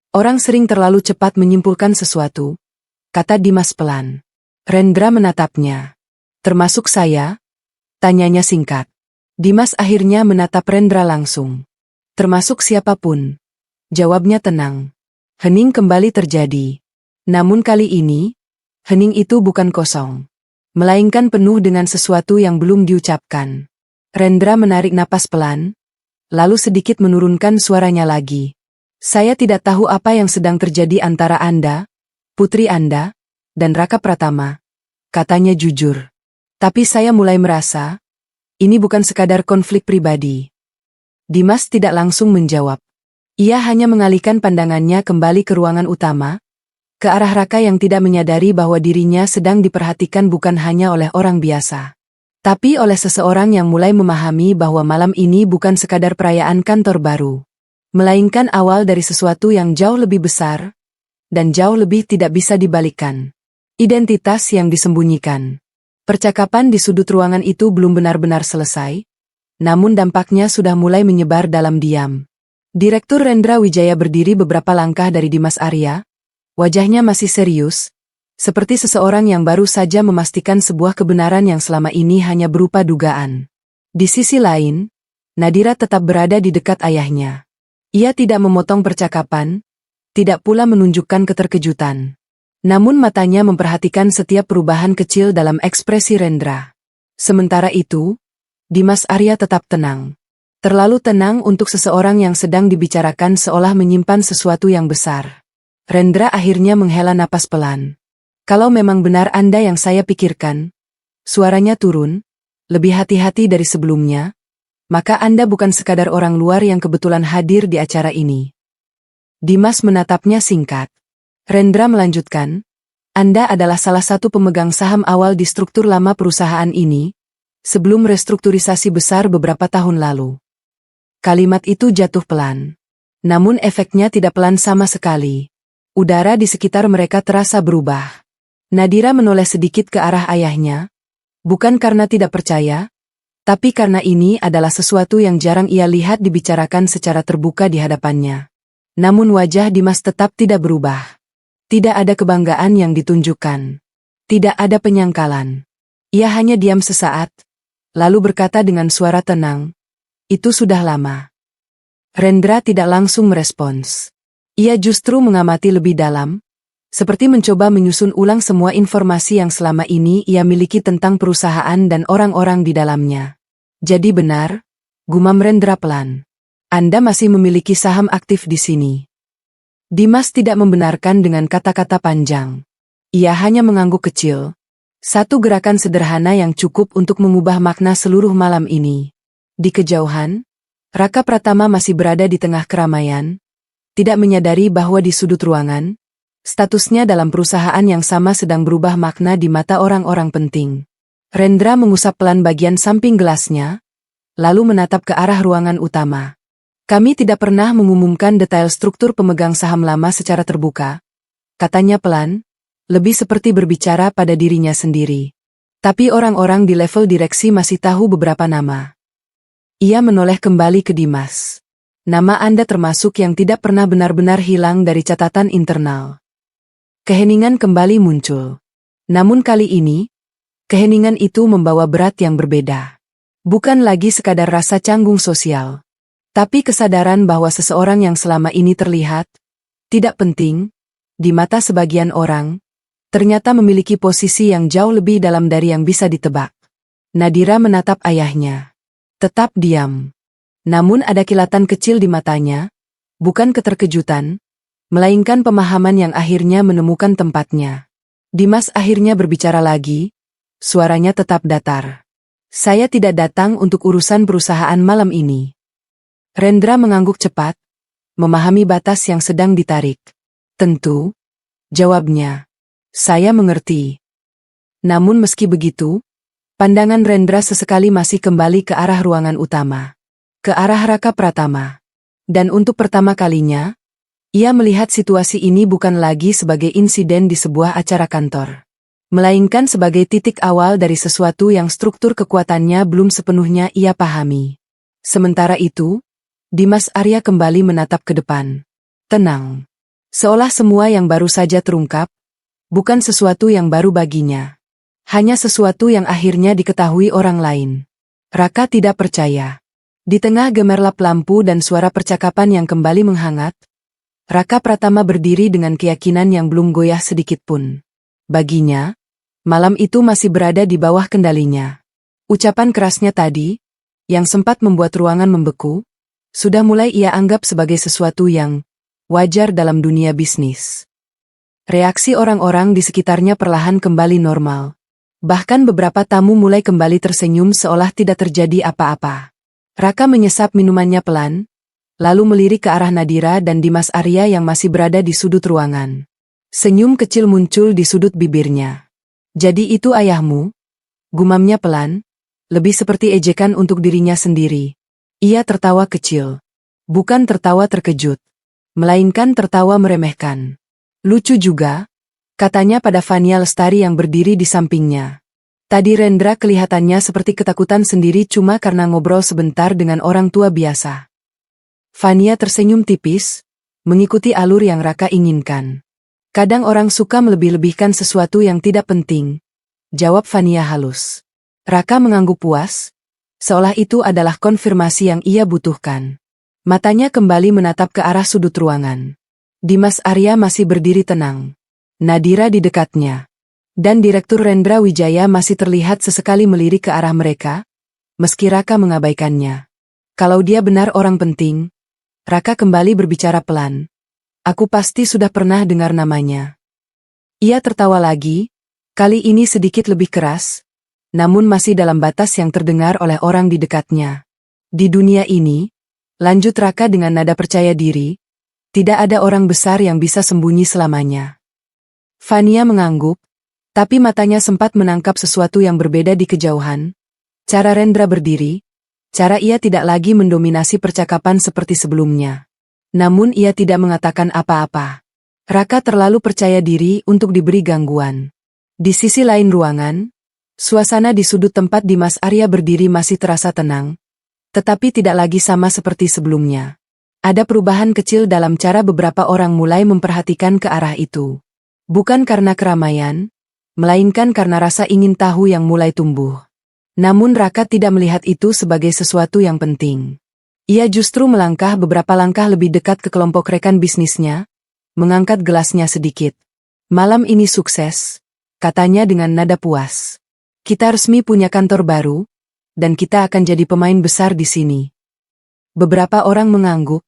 Orang sering terlalu cepat menyimpulkan sesuatu, kata Dimas pelan. Rendra menatapnya. Termasuk saya? Tanyanya singkat. Dimas akhirnya menatap Rendra langsung. Termasuk siapapun. Jawabnya tenang. Hening kembali terjadi. Namun kali ini, hening itu bukan kosong. Melainkan penuh dengan sesuatu yang belum diucapkan. Rendra menarik napas pelan, lalu sedikit menurunkan suaranya lagi. Saya tidak tahu apa yang sedang terjadi antara Anda, putri Anda, dan Raka Pratama, katanya jujur. Tapi saya mulai merasa, ini bukan sekadar konflik pribadi. Dimas tidak langsung menjawab. Ia hanya mengalihkan pandangannya kembali ke ruangan utama, ke arah Raka yang tidak menyadari bahwa dirinya sedang diperhatikan bukan hanya oleh orang biasa, tapi oleh seseorang yang mulai memahami bahwa malam ini bukan sekadar perayaan kantor baru, melainkan awal dari sesuatu yang jauh lebih besar, dan jauh lebih tidak bisa dibalikkan. Identitas yang disembunyikan. Percakapan di sudut ruangan itu belum benar-benar selesai, namun dampaknya sudah mulai menyebar dalam diam. Direktur Rendra Wijaya berdiri beberapa langkah dari Dimas Arya, wajahnya masih serius, seperti seseorang yang baru saja memastikan sebuah kebenaran yang selama ini hanya berupa dugaan. Di sisi lain, Nadira tetap berada di dekat ayahnya. Ia tidak memotong percakapan, tidak pula menunjukkan keterkejutan. Namun matanya memperhatikan setiap perubahan kecil dalam ekspresi Rendra. Sementara itu, Dimas Arya tetap tenang. Terlalu tenang untuk seseorang yang sedang dibicarakan seolah menyimpan sesuatu yang besar. Rendra akhirnya menghela napas pelan. Kalau memang benar Anda yang saya pikirkan, suaranya turun, lebih hati-hati dari sebelumnya, maka Anda bukan sekadar orang luar yang kebetulan hadir di acara ini. Dimas menatapnya singkat. Rendra melanjutkan, Anda adalah salah satu pemegang saham awal di struktur lama perusahaan ini, sebelum restrukturisasi besar beberapa tahun lalu. Kalimat itu jatuh pelan. Namun efeknya tidak pelan sama sekali. Udara di sekitar mereka terasa berubah. Nadira menoleh sedikit ke arah ayahnya, bukan karena tidak percaya, tapi karena ini adalah sesuatu yang jarang ia lihat dibicarakan secara terbuka di hadapannya. Namun wajah Dimas tetap tidak berubah. Tidak ada kebanggaan yang ditunjukkan. Tidak ada penyangkalan. Ia hanya diam sesaat, lalu berkata dengan suara tenang, "Itu sudah lama." Rendra tidak langsung merespons. Ia justru mengamati lebih dalam, seperti mencoba menyusun ulang semua informasi yang selama ini ia miliki tentang perusahaan dan orang-orang di dalamnya. Jadi benar, gumam Rendra pelan. Anda masih memiliki saham aktif di sini. Dimas tidak membenarkan dengan kata-kata panjang. Ia hanya mengangguk kecil, Satu gerakan sederhana yang cukup untuk mengubah makna seluruh malam ini. Di kejauhan, Raka Pratama masih berada di tengah keramaian, tidak menyadari bahwa di sudut ruangan, statusnya dalam perusahaan yang sama sedang berubah makna di mata orang-orang penting. Rendra mengusap pelan bagian samping gelasnya, lalu menatap ke arah ruangan utama. Kami tidak pernah mengumumkan detail struktur pemegang saham lama secara terbuka, katanya pelan, lebih seperti berbicara pada dirinya sendiri. Tapi orang-orang di level direksi masih tahu beberapa nama. Ia menoleh kembali ke Dimas. Nama Anda termasuk yang tidak pernah benar-benar hilang dari catatan internal. Keheningan kembali muncul. Namun kali ini, keheningan itu membawa berat yang berbeda. Bukan lagi sekadar rasa canggung sosial, tapi kesadaran bahwa seseorang yang selama ini terlihat tidak penting di mata sebagian orang, ternyata memiliki posisi yang jauh lebih dalam dari yang bisa ditebak. Nadira menatap ayahnya. Tetap diam. Namun ada kilatan kecil di matanya, bukan keterkejutan, melainkan pemahaman yang akhirnya menemukan tempatnya. Dimas akhirnya berbicara lagi, suaranya tetap datar. Saya tidak datang untuk urusan perusahaan malam ini. Rendra mengangguk cepat, memahami batas yang sedang ditarik. Tentu, jawabnya. Saya mengerti. Namun meski begitu, pandangan Rendra sesekali masih kembali ke arah ruangan utama. Ke arah Raka Pratama. Dan untuk pertama kalinya, ia melihat situasi ini bukan lagi sebagai insiden di sebuah acara kantor, melainkan sebagai titik awal dari sesuatu yang struktur kekuatannya belum sepenuhnya ia pahami. Sementara itu, Dimas Arya kembali menatap ke depan. Tenang. Seolah semua yang baru saja terungkap, bukan sesuatu yang baru baginya. Hanya sesuatu yang akhirnya diketahui orang lain. Raka tidak percaya. Di tengah gemerlap lampu dan suara percakapan yang kembali menghangat, Raka Pratama berdiri dengan keyakinan yang belum goyah sedikit pun. Baginya, malam itu masih berada di bawah kendalinya. Ucapan kerasnya tadi, yang sempat membuat ruangan membeku, sudah mulai ia anggap sebagai sesuatu yang wajar dalam dunia bisnis. Reaksi orang-orang di sekitarnya perlahan kembali normal. Bahkan beberapa tamu mulai kembali tersenyum seolah tidak terjadi apa-apa. Raka menyesap minumannya pelan, lalu melirik ke arah Nadira dan Dimas Arya yang masih berada di sudut ruangan. Senyum kecil muncul di sudut bibirnya. Jadi itu ayahmu? Gumamnya pelan, lebih seperti ejekan untuk dirinya sendiri. Ia tertawa kecil. Bukan tertawa terkejut, melainkan tertawa meremehkan. Lucu juga, katanya pada Fania Lestari yang berdiri di sampingnya. Tadi Rendra kelihatannya seperti ketakutan sendiri cuma karena ngobrol sebentar dengan orang tua biasa. Fania tersenyum tipis, mengikuti alur yang Raka inginkan. Kadang orang suka melebih-lebihkan sesuatu yang tidak penting, jawab Fania halus. Raka mengangguk puas, seolah itu adalah konfirmasi yang ia butuhkan. Matanya kembali menatap ke arah sudut ruangan. Dimas Arya masih berdiri tenang. Nadira di dekatnya. Dan Direktur Rendra Wijaya masih terlihat sesekali melirik ke arah mereka, meski Raka mengabaikannya. Kalau dia benar orang penting, Raka kembali berbicara pelan. Aku pasti sudah pernah dengar namanya. Ia tertawa lagi, kali ini sedikit lebih keras, namun masih dalam batas yang terdengar oleh orang di dekatnya. Di dunia ini, lanjut Raka dengan nada percaya diri, tidak ada orang besar yang bisa sembunyi selamanya. Fania mengangguk, tapi matanya sempat menangkap sesuatu yang berbeda di kejauhan. Cara Rendra berdiri, cara ia tidak lagi mendominasi percakapan seperti sebelumnya. Namun ia tidak mengatakan apa-apa. Raka terlalu percaya diri untuk diberi gangguan. Di sisi lain ruangan, suasana di sudut tempat Dimas Arya berdiri masih terasa tenang, tetapi tidak lagi sama seperti sebelumnya. Ada perubahan kecil dalam cara beberapa orang mulai memperhatikan ke arah itu. Bukan karena keramaian, melainkan karena rasa ingin tahu yang mulai tumbuh. Namun Raka tidak melihat itu sebagai sesuatu yang penting. Ia justru melangkah beberapa langkah lebih dekat ke kelompok rekan bisnisnya, mengangkat gelasnya sedikit. Malam ini sukses, katanya dengan nada puas. Kita resmi punya kantor baru, dan kita akan jadi pemain besar di sini. Beberapa orang mengangguk,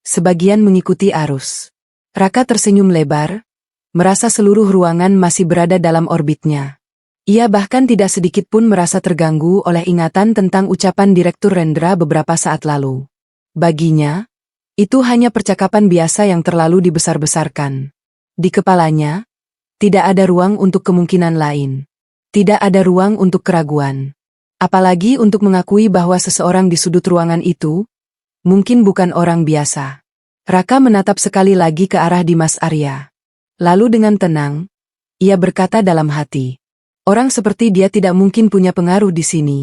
sebagian mengikuti arus. Raka tersenyum lebar, merasa seluruh ruangan masih berada dalam orbitnya. Ia bahkan tidak sedikit pun merasa terganggu oleh ingatan tentang ucapan Direktur Rendra beberapa saat lalu. Baginya, itu hanya percakapan biasa yang terlalu dibesar-besarkan. Di kepalanya, tidak ada ruang untuk kemungkinan lain. Tidak ada ruang untuk keraguan. Apalagi untuk mengakui bahwa seseorang di sudut ruangan itu, mungkin bukan orang biasa. Raka menatap sekali lagi ke arah Dimas Arya. Lalu dengan tenang, ia berkata dalam hati. Orang seperti dia tidak mungkin punya pengaruh di sini.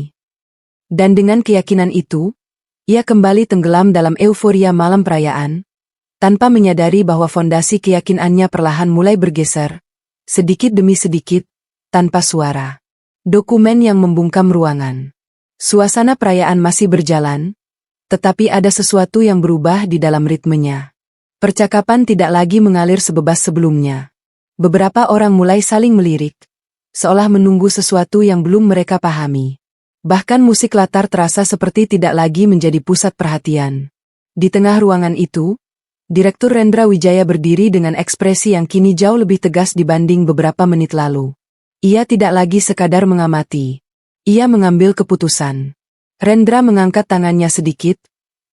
Dan dengan keyakinan itu, ia kembali tenggelam dalam euforia malam perayaan, tanpa menyadari bahwa fondasi keyakinannya perlahan mulai bergeser, sedikit demi sedikit, tanpa suara. Dokumen yang membungkam ruangan. Suasana perayaan masih berjalan, tetapi ada sesuatu yang berubah di dalam ritmenya. Percakapan tidak lagi mengalir sebebas sebelumnya. Beberapa orang mulai saling melirik, seolah menunggu sesuatu yang belum mereka pahami. Bahkan musik latar terasa seperti tidak lagi menjadi pusat perhatian. Di tengah ruangan itu, Direktur Rendra Wijaya berdiri dengan ekspresi yang kini jauh lebih tegas dibanding beberapa menit lalu. Ia tidak lagi sekadar mengamati. Ia mengambil keputusan. Rendra mengangkat tangannya sedikit,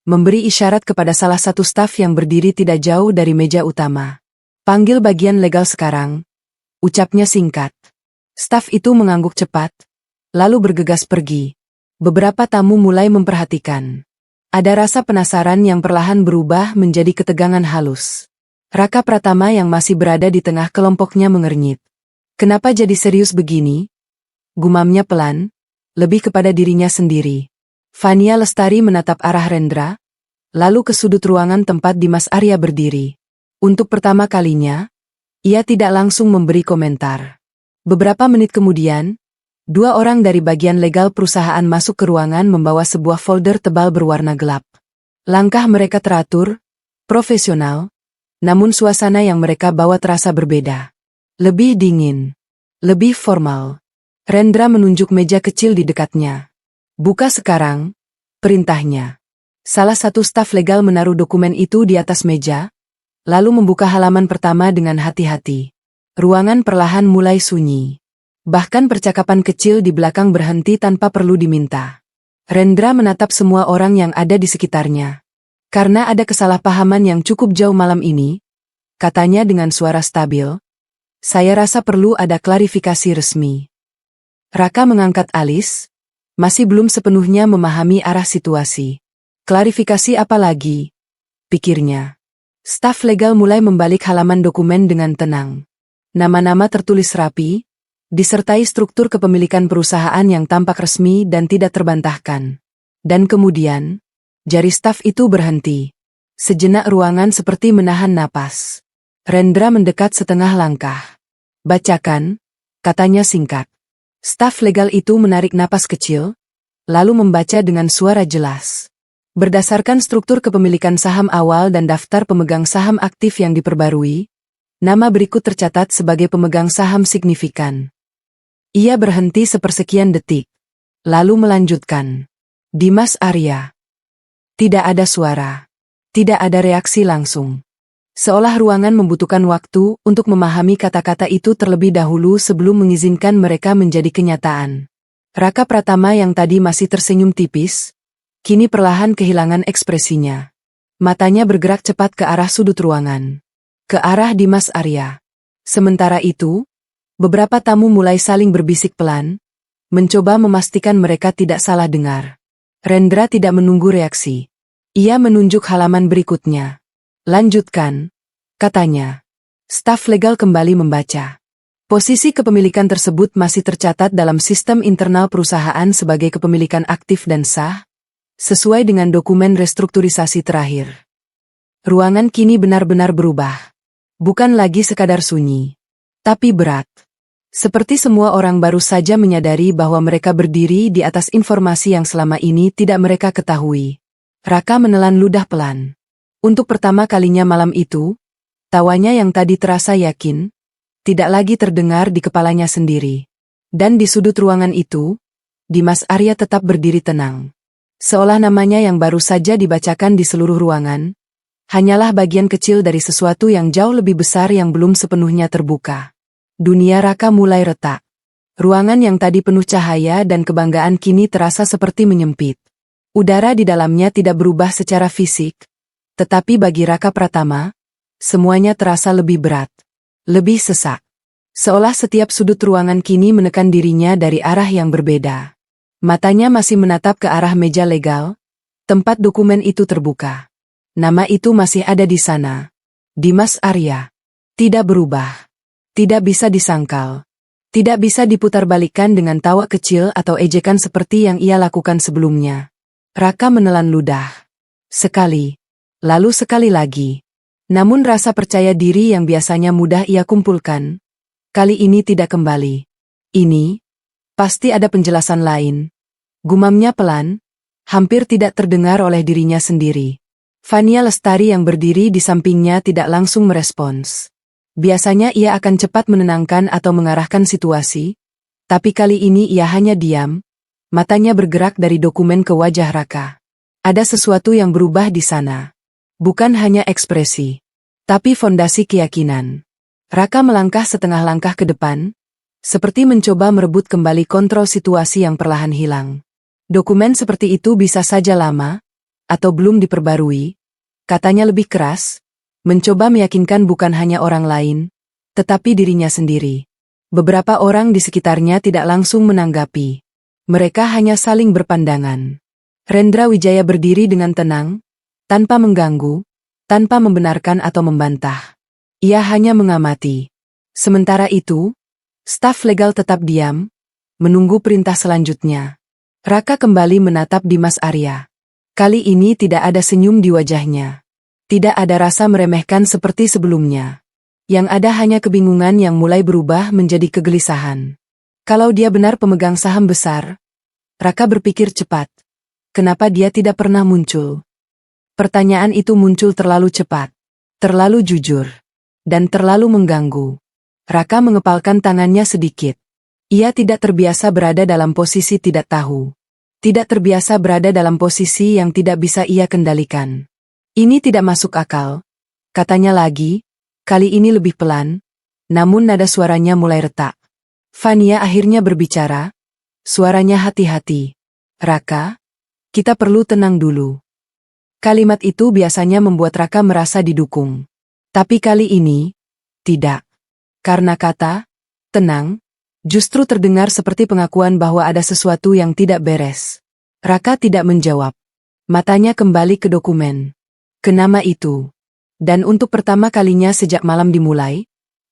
memberi isyarat kepada salah satu staf yang berdiri tidak jauh dari meja utama. Panggil bagian legal sekarang, ucapnya singkat. Staf itu mengangguk cepat, lalu bergegas pergi. Beberapa tamu mulai memperhatikan. Ada rasa penasaran yang perlahan berubah menjadi ketegangan halus. Raka Pratama yang masih berada di tengah kelompoknya mengernyit. Kenapa jadi serius begini? Gumamnya pelan, lebih kepada dirinya sendiri. Fania Lestari menatap arah Rendra, lalu ke sudut ruangan tempat Dimas Arya berdiri. Untuk pertama kalinya, ia tidak langsung memberi komentar. Beberapa menit kemudian, dua orang dari bagian legal perusahaan masuk ke ruangan membawa sebuah folder tebal berwarna gelap. Langkah mereka teratur, profesional, namun suasana yang mereka bawa terasa berbeda. Lebih dingin, lebih formal. Rendra menunjuk meja kecil di dekatnya. Buka sekarang, perintahnya. Salah satu staf legal menaruh dokumen itu di atas meja, lalu membuka halaman pertama dengan hati-hati. Ruangan perlahan mulai sunyi. Bahkan percakapan kecil di belakang berhenti tanpa perlu diminta. Rendra menatap semua orang yang ada di sekitarnya. Karena ada kesalahpahaman yang cukup jauh malam ini, katanya dengan suara stabil, saya rasa perlu ada klarifikasi resmi. Raka mengangkat alis, masih belum sepenuhnya memahami arah situasi. Klarifikasi apa lagi? Pikirnya. Staf legal mulai membalik halaman dokumen dengan tenang. Nama-nama tertulis rapi, disertai struktur kepemilikan perusahaan yang tampak resmi dan tidak terbantahkan. Dan kemudian, jari staf itu berhenti. Sejenak ruangan seperti menahan napas. Rendra mendekat setengah langkah. Bacakan, katanya singkat. Staf legal itu menarik napas kecil, lalu membaca dengan suara jelas. Berdasarkan struktur kepemilikan saham awal dan daftar pemegang saham aktif yang diperbarui, nama berikut tercatat sebagai pemegang saham signifikan. Ia berhenti sepersekian detik, lalu melanjutkan. Dimas Arya. Tidak ada suara. Tidak ada reaksi langsung. Seolah ruangan membutuhkan waktu untuk memahami kata-kata itu terlebih dahulu sebelum mengizinkan mereka menjadi kenyataan. Raka Pratama yang tadi masih tersenyum tipis, kini perlahan kehilangan ekspresinya. Matanya bergerak cepat ke arah sudut ruangan. Ke arah Dimas Arya. Sementara itu, beberapa tamu mulai saling berbisik pelan, mencoba memastikan mereka tidak salah dengar. Rendra tidak menunggu reaksi. Ia menunjuk halaman berikutnya. Lanjutkan, katanya. Staf legal kembali membaca. Posisi kepemilikan tersebut masih tercatat dalam sistem internal perusahaan sebagai kepemilikan aktif dan sah, sesuai dengan dokumen restrukturisasi terakhir. Ruangan kini benar-benar berubah. Bukan lagi sekadar sunyi, tapi berat. Seperti semua orang baru saja menyadari bahwa mereka berdiri di atas informasi yang selama ini tidak mereka ketahui. Raka menelan ludah pelan. Untuk pertama kalinya malam itu, tawanya yang tadi terasa yakin, tidak lagi terdengar di kepalanya sendiri. Dan di sudut ruangan itu, Dimas Arya tetap berdiri tenang. Seolah namanya yang baru saja dibacakan di seluruh ruangan, hanyalah bagian kecil dari sesuatu yang jauh lebih besar yang belum sepenuhnya terbuka. Dunia Raka mulai retak. Ruangan yang tadi penuh cahaya dan kebanggaan kini terasa seperti menyempit. Udara di dalamnya tidak berubah secara fisik, tetapi bagi Raka Pratama, semuanya terasa lebih berat, lebih sesak. Seolah setiap sudut ruangan kini menekan dirinya dari arah yang berbeda. Matanya masih menatap ke arah meja legal, tempat dokumen itu terbuka. Nama itu masih ada di sana. Dimas Arya. Tidak berubah. Tidak bisa disangkal. Tidak bisa diputarbalikkan dengan tawa kecil atau ejekan seperti yang ia lakukan sebelumnya. Raka menelan ludah. Sekali. Lalu sekali lagi. Namun rasa percaya diri yang biasanya mudah ia kumpulkan, kali ini tidak kembali. Ini, pasti ada penjelasan lain. Gumamnya pelan, hampir tidak terdengar oleh dirinya sendiri. Fania Lestari yang berdiri di sampingnya tidak langsung merespons. Biasanya ia akan cepat menenangkan atau mengarahkan situasi, tapi kali ini ia hanya diam, matanya bergerak dari dokumen ke wajah Raka. Ada sesuatu yang berubah di sana. Bukan hanya ekspresi, tapi fondasi keyakinan. Raka melangkah setengah langkah ke depan, seperti mencoba merebut kembali kontrol situasi yang perlahan hilang. Dokumen seperti itu bisa saja lama, atau belum diperbarui, katanya lebih keras, mencoba meyakinkan bukan hanya orang lain, tetapi dirinya sendiri. Beberapa orang di sekitarnya tidak langsung menanggapi. Mereka hanya saling berpandangan. Rendra Wijaya berdiri dengan tenang, tanpa mengganggu, tanpa membenarkan atau membantah. Ia hanya mengamati. Sementara itu, staf legal tetap diam, menunggu perintah selanjutnya. Raka kembali menatap Dimas Arya. Kali ini tidak ada senyum di wajahnya. Tidak ada rasa meremehkan seperti sebelumnya. Yang ada hanya kebingungan yang mulai berubah menjadi kegelisahan. Kalau dia benar pemegang saham besar, Raka berpikir cepat. Kenapa dia tidak pernah muncul? Pertanyaan itu muncul terlalu cepat, terlalu jujur, dan terlalu mengganggu. Raka mengepalkan tangannya sedikit. Ia tidak terbiasa berada dalam posisi tidak tahu. Tidak terbiasa berada dalam posisi yang tidak bisa ia kendalikan. Ini tidak masuk akal, katanya lagi, kali ini lebih pelan, namun nada suaranya mulai retak. Fania akhirnya berbicara, suaranya hati-hati. Raka, kita perlu tenang dulu. Kalimat itu biasanya membuat Raka merasa didukung. Tapi kali ini, tidak. Karena kata, tenang, justru terdengar seperti pengakuan bahwa ada sesuatu yang tidak beres. Raka tidak menjawab. Matanya kembali ke dokumen. Ke nama itu. Dan untuk pertama kalinya sejak malam dimulai,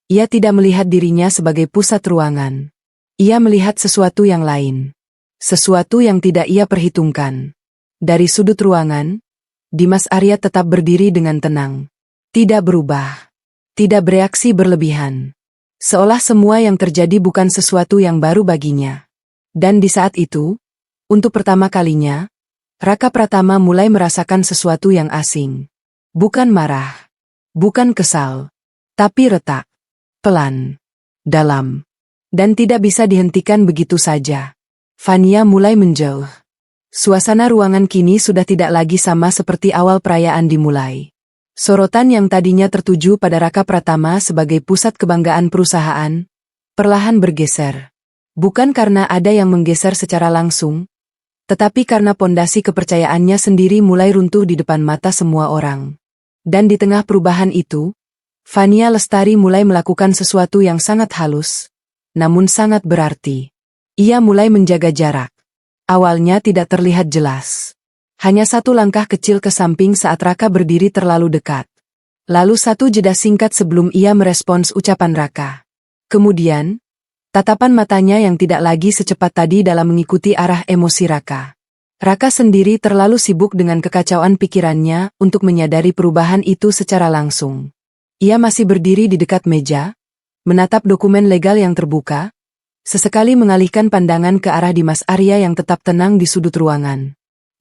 ia tidak melihat dirinya sebagai pusat ruangan. Ia melihat sesuatu yang lain. Sesuatu yang tidak ia perhitungkan. Dari sudut ruangan, Dimas Arya tetap berdiri dengan tenang. Tidak berubah. Tidak bereaksi berlebihan. Seolah semua yang terjadi bukan sesuatu yang baru baginya. Dan di saat itu, untuk pertama kalinya, Raka Pratama mulai merasakan sesuatu yang asing. Bukan marah. Bukan kesal. Tapi retak. Pelan. Dalam. Dan tidak bisa dihentikan begitu saja. Fania mulai menjauh. Suasana ruangan kini sudah tidak lagi sama seperti awal perayaan dimulai. Sorotan yang tadinya tertuju pada Raka Pratama sebagai pusat kebanggaan perusahaan, perlahan bergeser. Bukan karena ada yang menggeser secara langsung, tetapi karena pondasi kepercayaannya sendiri mulai runtuh di depan mata semua orang. Dan di tengah perubahan itu, Fania Lestari mulai melakukan sesuatu yang sangat halus, namun sangat berarti. Ia mulai menjaga jarak. Awalnya tidak terlihat jelas. Hanya satu langkah kecil ke samping saat Raka berdiri terlalu dekat. Lalu satu jeda singkat sebelum ia merespons ucapan Raka. Kemudian, tatapan matanya yang tidak lagi secepat tadi dalam mengikuti arah emosi Raka. Raka sendiri terlalu sibuk dengan kekacauan pikirannya untuk menyadari perubahan itu secara langsung. Ia masih berdiri di dekat meja, menatap dokumen legal yang terbuka, sesekali mengalihkan pandangan ke arah Dimas Arya yang tetap tenang di sudut ruangan.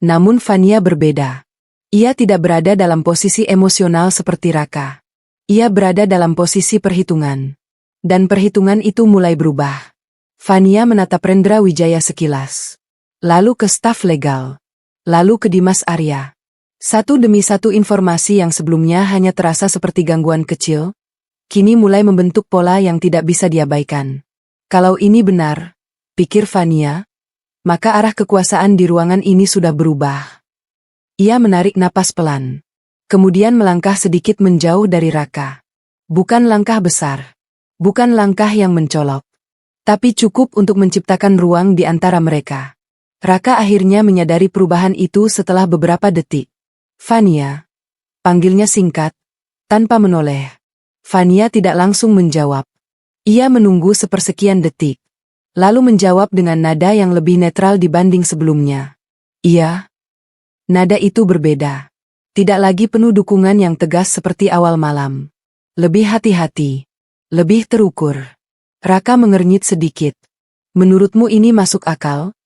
Namun Fania berbeda. Ia tidak berada dalam posisi emosional seperti Raka. Ia berada dalam posisi perhitungan. Dan perhitungan itu mulai berubah. Fania menatap Rendra Wijaya sekilas. Lalu ke staf legal. Lalu ke Dimas Arya. Satu demi satu informasi yang sebelumnya hanya terasa seperti gangguan kecil, kini mulai membentuk pola yang tidak bisa diabaikan. Kalau ini benar, pikir Fania, maka arah kekuasaan di ruangan ini sudah berubah. Ia menarik napas pelan. Kemudian melangkah sedikit menjauh dari Raka. Bukan langkah besar. Bukan langkah yang mencolok. Tapi cukup untuk menciptakan ruang di antara mereka. Raka akhirnya menyadari perubahan itu setelah beberapa detik. Fania. Panggilnya singkat, tanpa menoleh. Fania tidak langsung menjawab. Ia menunggu sepersekian detik. Lalu menjawab dengan nada yang lebih netral dibanding sebelumnya. Iya. Nada itu berbeda. Tidak lagi penuh dukungan yang tegas seperti awal malam. Lebih hati-hati. Lebih terukur. Raka mengernyit sedikit. Menurutmu ini masuk akal?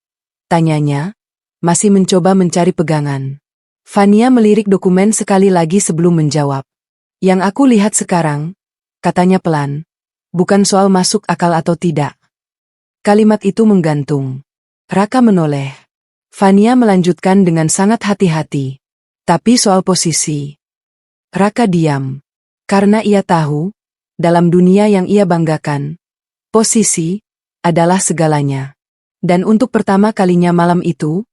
Tanyanya, masih mencoba mencari pegangan. Fania melirik dokumen sekali lagi sebelum menjawab. Yang aku lihat sekarang, katanya pelan, bukan soal masuk akal atau tidak. Kalimat itu menggantung. Raka menoleh. Fania melanjutkan dengan sangat hati-hati. Tapi soal posisi. Raka diam. Karena ia tahu, dalam dunia yang ia banggakan, posisi adalah segalanya. Dan untuk pertama kalinya malam itu,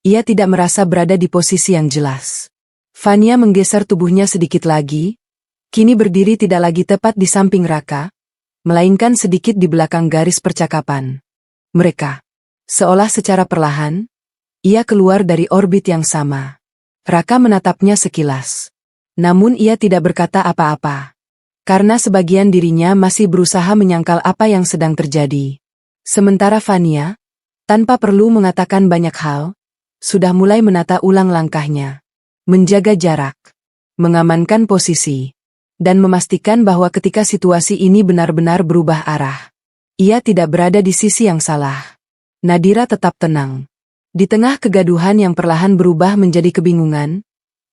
ia tidak merasa berada di posisi yang jelas. Fania menggeser tubuhnya sedikit lagi, kini berdiri tidak lagi tepat di samping Raka, melainkan sedikit di belakang garis percakapan. Mereka. Seolah secara perlahan, ia keluar dari orbit yang sama. Raka menatapnya sekilas. Namun ia tidak berkata apa-apa. Karena sebagian dirinya masih berusaha menyangkal apa yang sedang terjadi. Sementara Fania, tanpa perlu mengatakan banyak hal, sudah mulai menata ulang langkahnya. Menjaga jarak. Mengamankan posisi. Dan memastikan bahwa ketika situasi ini benar-benar berubah arah, ia tidak berada di sisi yang salah. Nadira tetap tenang. Di tengah kegaduhan yang perlahan berubah menjadi kebingungan,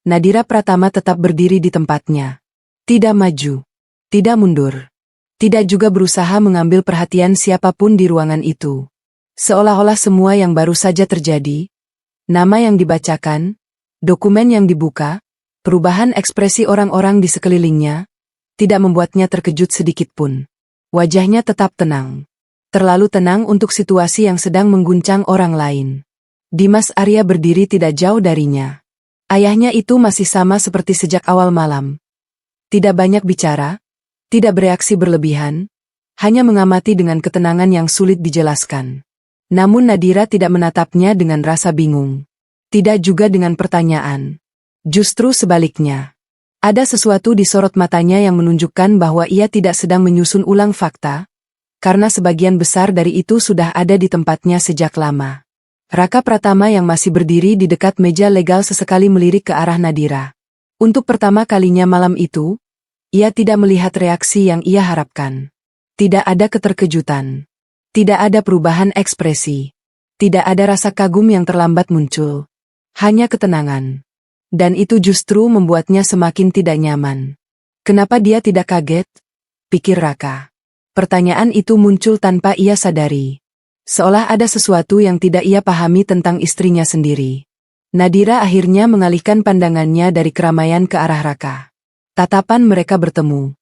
Nadira Pratama tetap berdiri di tempatnya. Tidak maju. Tidak mundur. Tidak juga berusaha mengambil perhatian siapapun di ruangan itu. Seolah-olah semua yang baru saja terjadi, nama yang dibacakan, dokumen yang dibuka, perubahan ekspresi orang-orang di sekelilingnya, tidak membuatnya terkejut sedikitpun. Wajahnya tetap tenang. Terlalu tenang untuk situasi yang sedang mengguncang orang lain. Dimas Arya berdiri tidak jauh darinya. Ayahnya itu masih sama seperti sejak awal malam. Tidak banyak bicara, tidak bereaksi berlebihan, hanya mengamati dengan ketenangan yang sulit dijelaskan. Namun Nadira tidak menatapnya dengan rasa bingung. Tidak juga dengan pertanyaan. Justru sebaliknya. Ada sesuatu di sorot matanya yang menunjukkan bahwa ia tidak sedang menyusun ulang fakta, karena sebagian besar dari itu sudah ada di tempatnya sejak lama. Raka Pratama yang masih berdiri di dekat meja legal sesekali melirik ke arah Nadira. Untuk pertama kalinya malam itu, ia tidak melihat reaksi yang ia harapkan. Tidak ada keterkejutan. Tidak ada perubahan ekspresi. Tidak ada rasa kagum yang terlambat muncul. Hanya ketenangan. Dan itu justru membuatnya semakin tidak nyaman. Kenapa dia tidak kaget? Pikir Raka. Pertanyaan itu muncul tanpa ia sadari. Seolah ada sesuatu yang tidak ia pahami tentang istrinya sendiri. Nadira akhirnya mengalihkan pandangannya dari keramaian ke arah Raka. Tatapan mereka bertemu.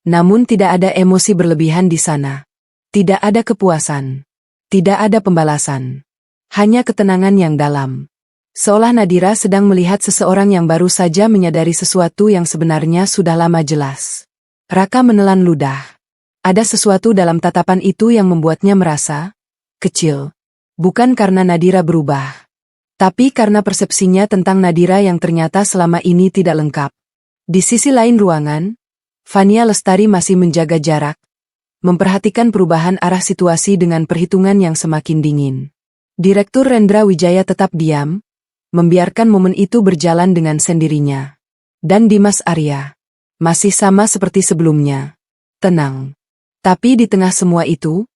Namun tidak ada emosi berlebihan di sana. Tidak ada kepuasan. Tidak ada pembalasan. Hanya ketenangan yang dalam. Seolah Nadira sedang melihat seseorang yang baru saja menyadari sesuatu yang sebenarnya sudah lama jelas. Raka menelan ludah. Ada sesuatu dalam tatapan itu yang membuatnya merasa kecil. Bukan karena Nadira berubah. Tapi karena persepsinya tentang Nadira yang ternyata selama ini tidak lengkap. Di sisi lain ruangan, Fania Lestari masih menjaga jarak, memperhatikan perubahan arah situasi dengan perhitungan yang semakin dingin. Direktur Rendra Wijaya tetap diam, membiarkan momen itu berjalan dengan sendirinya. Dan Dimas Arya, masih sama seperti sebelumnya, tenang. Tapi di tengah semua itu,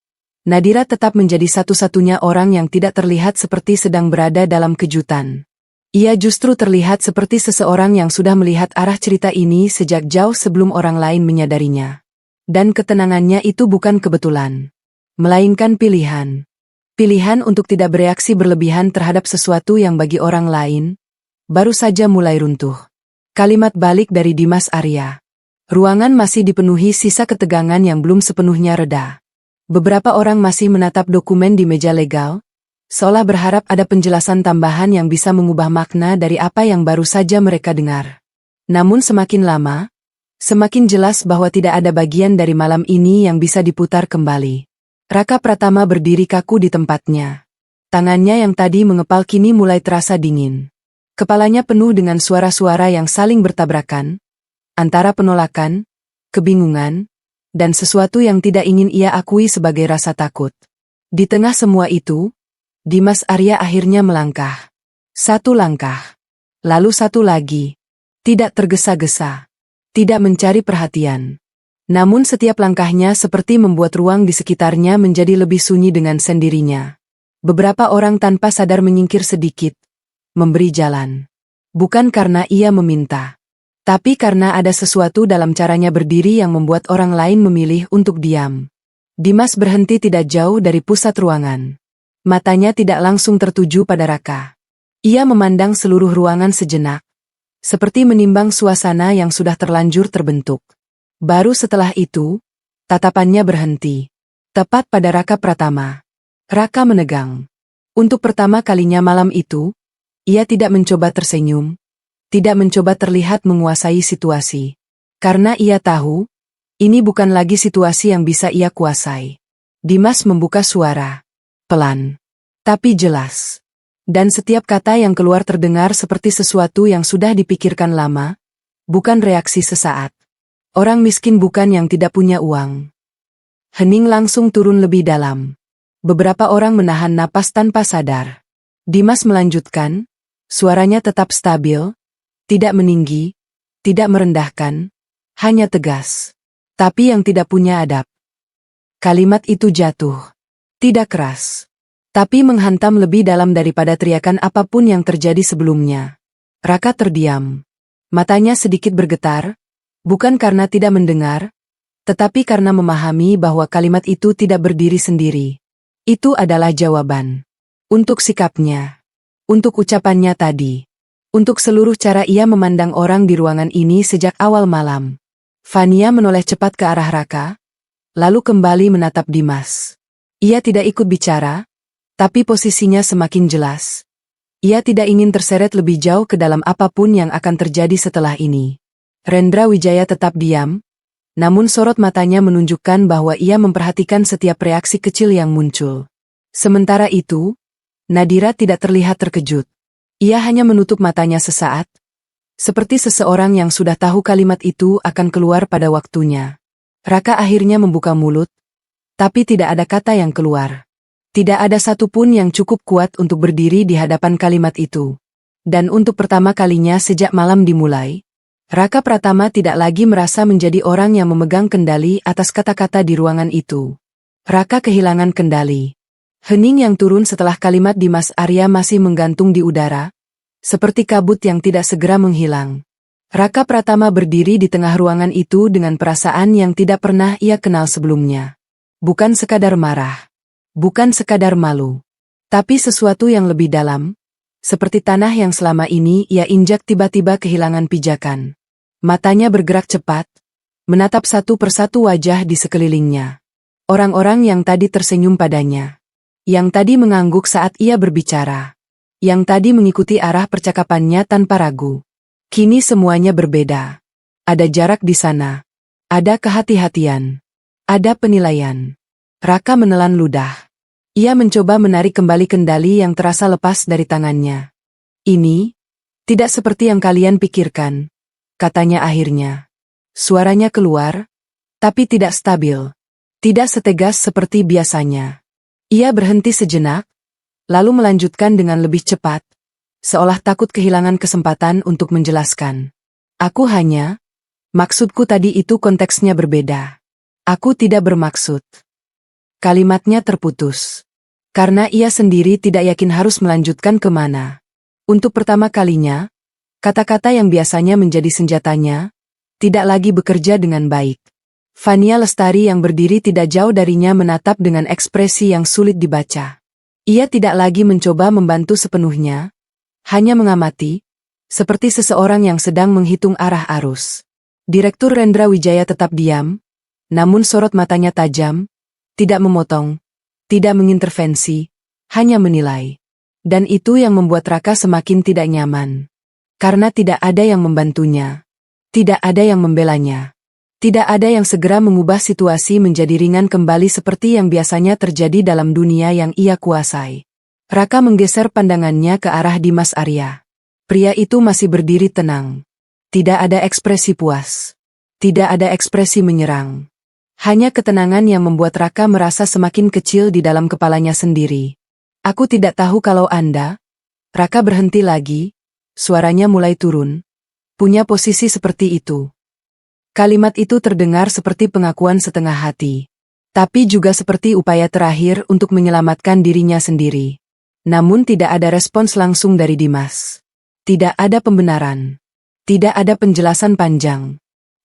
Nadira tetap menjadi satu-satunya orang yang tidak terlihat seperti sedang berada dalam kejutan. Ia justru terlihat seperti seseorang yang sudah melihat arah cerita ini sejak jauh sebelum orang lain menyadarinya. Dan ketenangannya itu bukan kebetulan, melainkan pilihan. Pilihan untuk tidak bereaksi berlebihan terhadap sesuatu yang bagi orang lain baru saja mulai runtuh. Kalimat balik dari Dimas Arya. Ruangan masih dipenuhi sisa ketegangan yang belum sepenuhnya reda. Beberapa orang masih menatap dokumen di meja legal, seolah berharap ada penjelasan tambahan yang bisa mengubah makna dari apa yang baru saja mereka dengar. Namun semakin lama, semakin jelas bahwa tidak ada bagian dari malam ini yang bisa diputar kembali. Raka Pratama berdiri kaku di tempatnya. Tangannya yang tadi mengepal kini mulai terasa dingin. Kepalanya penuh dengan suara-suara yang saling bertabrakan, antara penolakan, kebingungan, dan sesuatu yang tidak ingin ia akui sebagai rasa takut. Di tengah semua itu, Dimas Arya akhirnya melangkah. Satu langkah. Lalu satu lagi. Tidak tergesa-gesa. Tidak mencari perhatian. Namun setiap langkahnya seperti membuat ruang di sekitarnya menjadi lebih sunyi dengan sendirinya. Beberapa orang tanpa sadar menyingkir sedikit, memberi jalan. Bukan karena ia meminta, tapi karena ada sesuatu dalam caranya berdiri yang membuat orang lain memilih untuk diam. Dimas berhenti tidak jauh dari pusat ruangan. Matanya tidak langsung tertuju pada Raka. Ia memandang seluruh ruangan sejenak, seperti menimbang suasana yang sudah terlanjur terbentuk. Baru setelah itu, tatapannya berhenti. Tepat pada Raka Pratama. Raka menegang. Untuk pertama kalinya malam itu, ia tidak mencoba tersenyum, tidak mencoba terlihat menguasai situasi. Karena ia tahu, ini bukan lagi situasi yang bisa ia kuasai. Dimas membuka suara. Pelan. Tapi jelas. Dan setiap kata yang keluar terdengar seperti sesuatu yang sudah dipikirkan lama, bukan reaksi sesaat. Orang miskin bukan yang tidak punya uang. Hening langsung turun lebih dalam. Beberapa orang menahan napas tanpa sadar. Dimas melanjutkan, suaranya tetap stabil, tidak meninggi, tidak merendahkan, hanya tegas. Tapi yang tidak punya adab. Kalimat itu jatuh. Tidak keras. Tapi menghantam lebih dalam daripada teriakan apapun yang terjadi sebelumnya. Raka terdiam. Matanya sedikit bergetar, bukan karena tidak mendengar, tetapi karena memahami bahwa kalimat itu tidak berdiri sendiri. Itu adalah jawaban. Untuk sikapnya. Untuk ucapannya tadi. Untuk seluruh cara ia memandang orang di ruangan ini sejak awal malam. Fania menoleh cepat ke arah Raka, lalu kembali menatap Dimas. Ia tidak ikut bicara, tapi posisinya semakin jelas. Ia tidak ingin terseret lebih jauh ke dalam apapun yang akan terjadi setelah ini. Rendra Wijaya tetap diam, namun sorot matanya menunjukkan bahwa ia memperhatikan setiap reaksi kecil yang muncul. Sementara itu, Nadira tidak terlihat terkejut. Ia hanya menutup matanya sesaat, seperti seseorang yang sudah tahu kalimat itu akan keluar pada waktunya. Raka akhirnya membuka mulut, tapi tidak ada kata yang keluar. Tidak ada satupun yang cukup kuat untuk berdiri di hadapan kalimat itu. Dan untuk pertama kalinya sejak malam dimulai, Raka Pratama tidak lagi merasa menjadi orang yang memegang kendali atas kata-kata di ruangan itu. Raka kehilangan kendali. Hening yang turun setelah kalimat Dimas Arya masih menggantung di udara, seperti kabut yang tidak segera menghilang. Raka Pratama berdiri di tengah ruangan itu dengan perasaan yang tidak pernah ia kenal sebelumnya. Bukan sekadar marah, bukan sekadar malu, tapi sesuatu yang lebih dalam, seperti tanah yang selama ini ia injak tiba-tiba kehilangan pijakan. Matanya bergerak cepat, menatap satu persatu wajah di sekelilingnya. Orang-orang yang tadi tersenyum padanya. Yang tadi mengangguk saat ia berbicara. Yang tadi mengikuti arah percakapannya tanpa ragu. Kini semuanya berbeda. Ada jarak di sana. Ada kehati-hatian. Ada penilaian. Raka menelan ludah. Ia mencoba menarik kembali kendali yang terasa lepas dari tangannya. Ini tidak seperti yang kalian pikirkan, katanya akhirnya. Suaranya keluar, tapi tidak stabil. Tidak setegas seperti biasanya. Ia berhenti sejenak, lalu melanjutkan dengan lebih cepat, seolah takut kehilangan kesempatan untuk menjelaskan. Maksudku tadi itu konteksnya berbeda. Aku tidak bermaksud. Kalimatnya terputus. Karena ia sendiri tidak yakin harus melanjutkan kemana. Untuk pertama kalinya, kata-kata yang biasanya menjadi senjatanya, tidak lagi bekerja dengan baik. Fania Lestari yang berdiri tidak jauh darinya menatap dengan ekspresi yang sulit dibaca. Ia tidak lagi mencoba membantu sepenuhnya, hanya mengamati, seperti seseorang yang sedang menghitung arah arus. Direktur Rendra Wijaya tetap diam, namun sorot matanya tajam, Tidak memotong, tidak mengintervensi, hanya menilai. Dan itu yang membuat Raka semakin tidak nyaman. Karena tidak ada yang membantunya. Tidak ada yang membelanya. Tidak ada yang segera mengubah situasi menjadi ringan kembali seperti yang biasanya terjadi dalam dunia yang ia kuasai. Raka menggeser pandangannya ke arah Dimas Arya. Pria itu masih berdiri tenang. Tidak ada ekspresi puas. Tidak ada ekspresi menyerang. Hanya ketenangan yang membuat Raka merasa semakin kecil di dalam kepalanya sendiri. Aku tidak tahu kalau Anda, Raka berhenti lagi, suaranya mulai turun, punya posisi seperti itu. Kalimat itu terdengar seperti pengakuan setengah hati. Tapi juga seperti upaya terakhir untuk menyelamatkan dirinya sendiri. Namun tidak ada respons langsung dari Dimas. Tidak ada pembenaran. Tidak ada penjelasan panjang.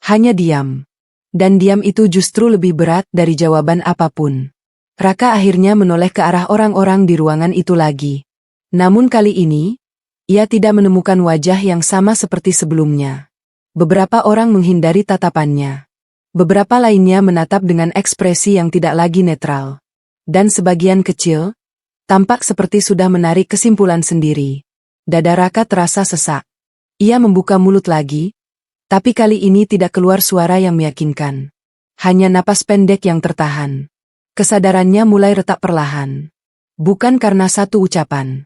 Hanya diam. Dan diam itu justru lebih berat dari jawaban apapun. Raka akhirnya menoleh ke arah orang-orang di ruangan itu lagi. Namun kali ini, ia tidak menemukan wajah yang sama seperti sebelumnya. Beberapa orang menghindari tatapannya. Beberapa lainnya menatap dengan ekspresi yang tidak lagi netral. Dan sebagian kecil, tampak seperti sudah menarik kesimpulan sendiri. Dada Raka terasa sesak. Ia membuka mulut lagi, tapi kali ini tidak keluar suara yang meyakinkan. Hanya napas pendek yang tertahan. Kesadarannya mulai retak perlahan. Bukan karena satu ucapan.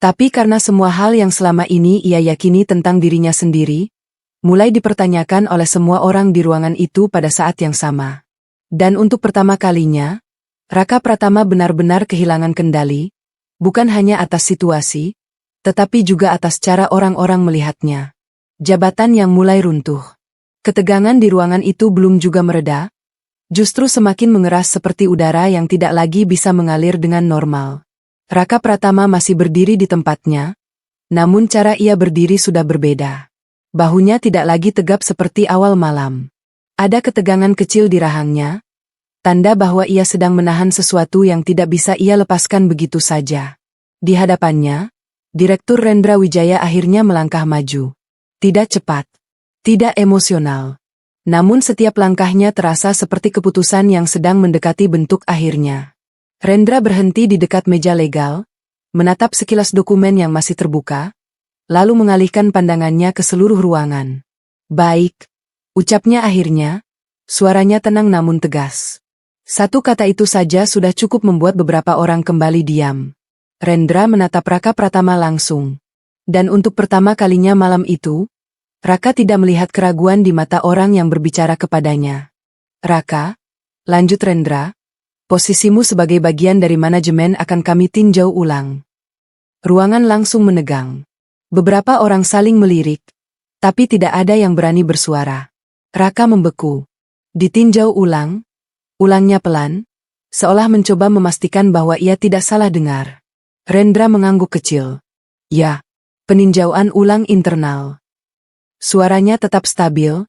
Tapi karena semua hal yang selama ini ia yakini tentang dirinya sendiri, mulai dipertanyakan oleh semua orang di ruangan itu pada saat yang sama. Dan untuk pertama kalinya, Raka Pratama benar-benar kehilangan kendali, bukan hanya atas situasi, tetapi juga atas cara orang-orang melihatnya. Jabatan yang mulai runtuh. Ketegangan di ruangan itu belum juga mereda, justru semakin mengeras seperti udara yang tidak lagi bisa mengalir dengan normal. Raka Pratama masih berdiri di tempatnya, namun cara ia berdiri sudah berbeda. Bahunya tidak lagi tegap seperti awal malam. Ada ketegangan kecil di rahangnya, tanda bahwa ia sedang menahan sesuatu yang tidak bisa ia lepaskan begitu saja. Di hadapannya, Direktur Rendra Wijaya akhirnya melangkah maju. Tidak cepat, tidak emosional. Namun setiap langkahnya terasa seperti keputusan yang sedang mendekati bentuk akhirnya. Rendra berhenti di dekat meja legal, menatap sekilas dokumen yang masih terbuka, lalu mengalihkan pandangannya ke seluruh ruangan. Baik, ucapnya akhirnya, suaranya tenang namun tegas. Satu kata itu saja sudah cukup membuat beberapa orang kembali diam. Rendra menatap Raka Pratama langsung. Dan untuk pertama kalinya malam itu, Raka tidak melihat keraguan di mata orang yang berbicara kepadanya. Raka, lanjut Rendra, posisimu sebagai bagian dari manajemen akan kami tinjau ulang. Ruangan langsung menegang. Beberapa orang saling melirik, tapi tidak ada yang berani bersuara. Raka membeku. Ditinjau ulang, ulangnya pelan, seolah mencoba memastikan bahwa ia tidak salah dengar. Rendra mengangguk kecil. Ya, peninjauan ulang internal. Suaranya tetap stabil,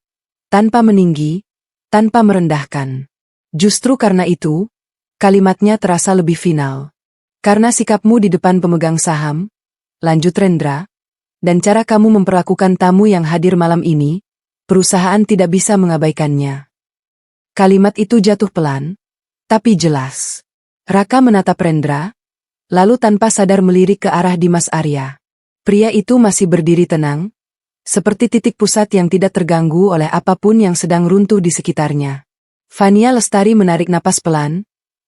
tanpa meninggi, tanpa merendahkan. Justru karena itu, kalimatnya terasa lebih final. Karena sikapmu di depan pemegang saham, lanjut Rendra, dan cara kamu memperlakukan tamu yang hadir malam ini, perusahaan tidak bisa mengabaikannya. Kalimat itu jatuh pelan, tapi jelas. Raka menatap Rendra, lalu tanpa sadar melirik ke arah Dimas Arya. Pria itu masih berdiri tenang, seperti titik pusat yang tidak terganggu oleh apapun yang sedang runtuh di sekitarnya. Fania Lestari menarik napas pelan,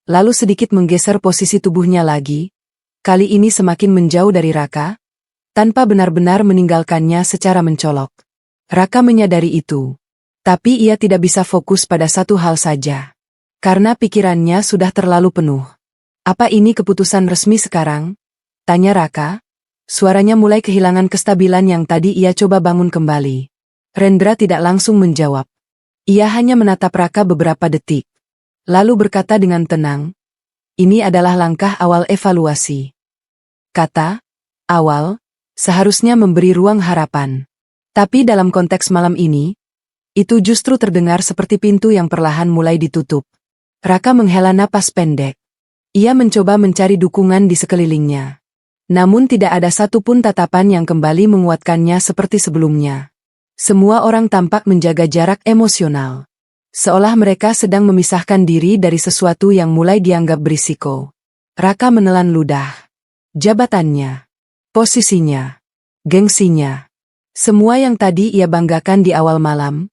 lalu sedikit menggeser posisi tubuhnya lagi, kali ini semakin menjauh dari Raka, tanpa benar-benar meninggalkannya secara mencolok. Raka menyadari itu. Tapi ia tidak bisa fokus pada satu hal saja. Karena pikirannya sudah terlalu penuh. Apa ini keputusan resmi sekarang? Tanya Raka. Suaranya mulai kehilangan kestabilan yang tadi ia coba bangun kembali. Rendra tidak langsung menjawab. Ia hanya menatap Raka beberapa detik. Lalu berkata dengan tenang, ini adalah langkah awal evaluasi. Kata, awal, seharusnya memberi ruang harapan. Tapi dalam konteks malam ini, itu justru terdengar seperti pintu yang perlahan mulai ditutup. Raka menghela napas pendek. Ia mencoba mencari dukungan di sekelilingnya. Namun tidak ada satupun tatapan yang kembali menguatkannya seperti sebelumnya. Semua orang tampak menjaga jarak emosional. Seolah mereka sedang memisahkan diri dari sesuatu yang mulai dianggap berisiko. Raka menelan ludah. Jabatannya, posisinya, gengsinya. Semua yang tadi ia banggakan di awal malam,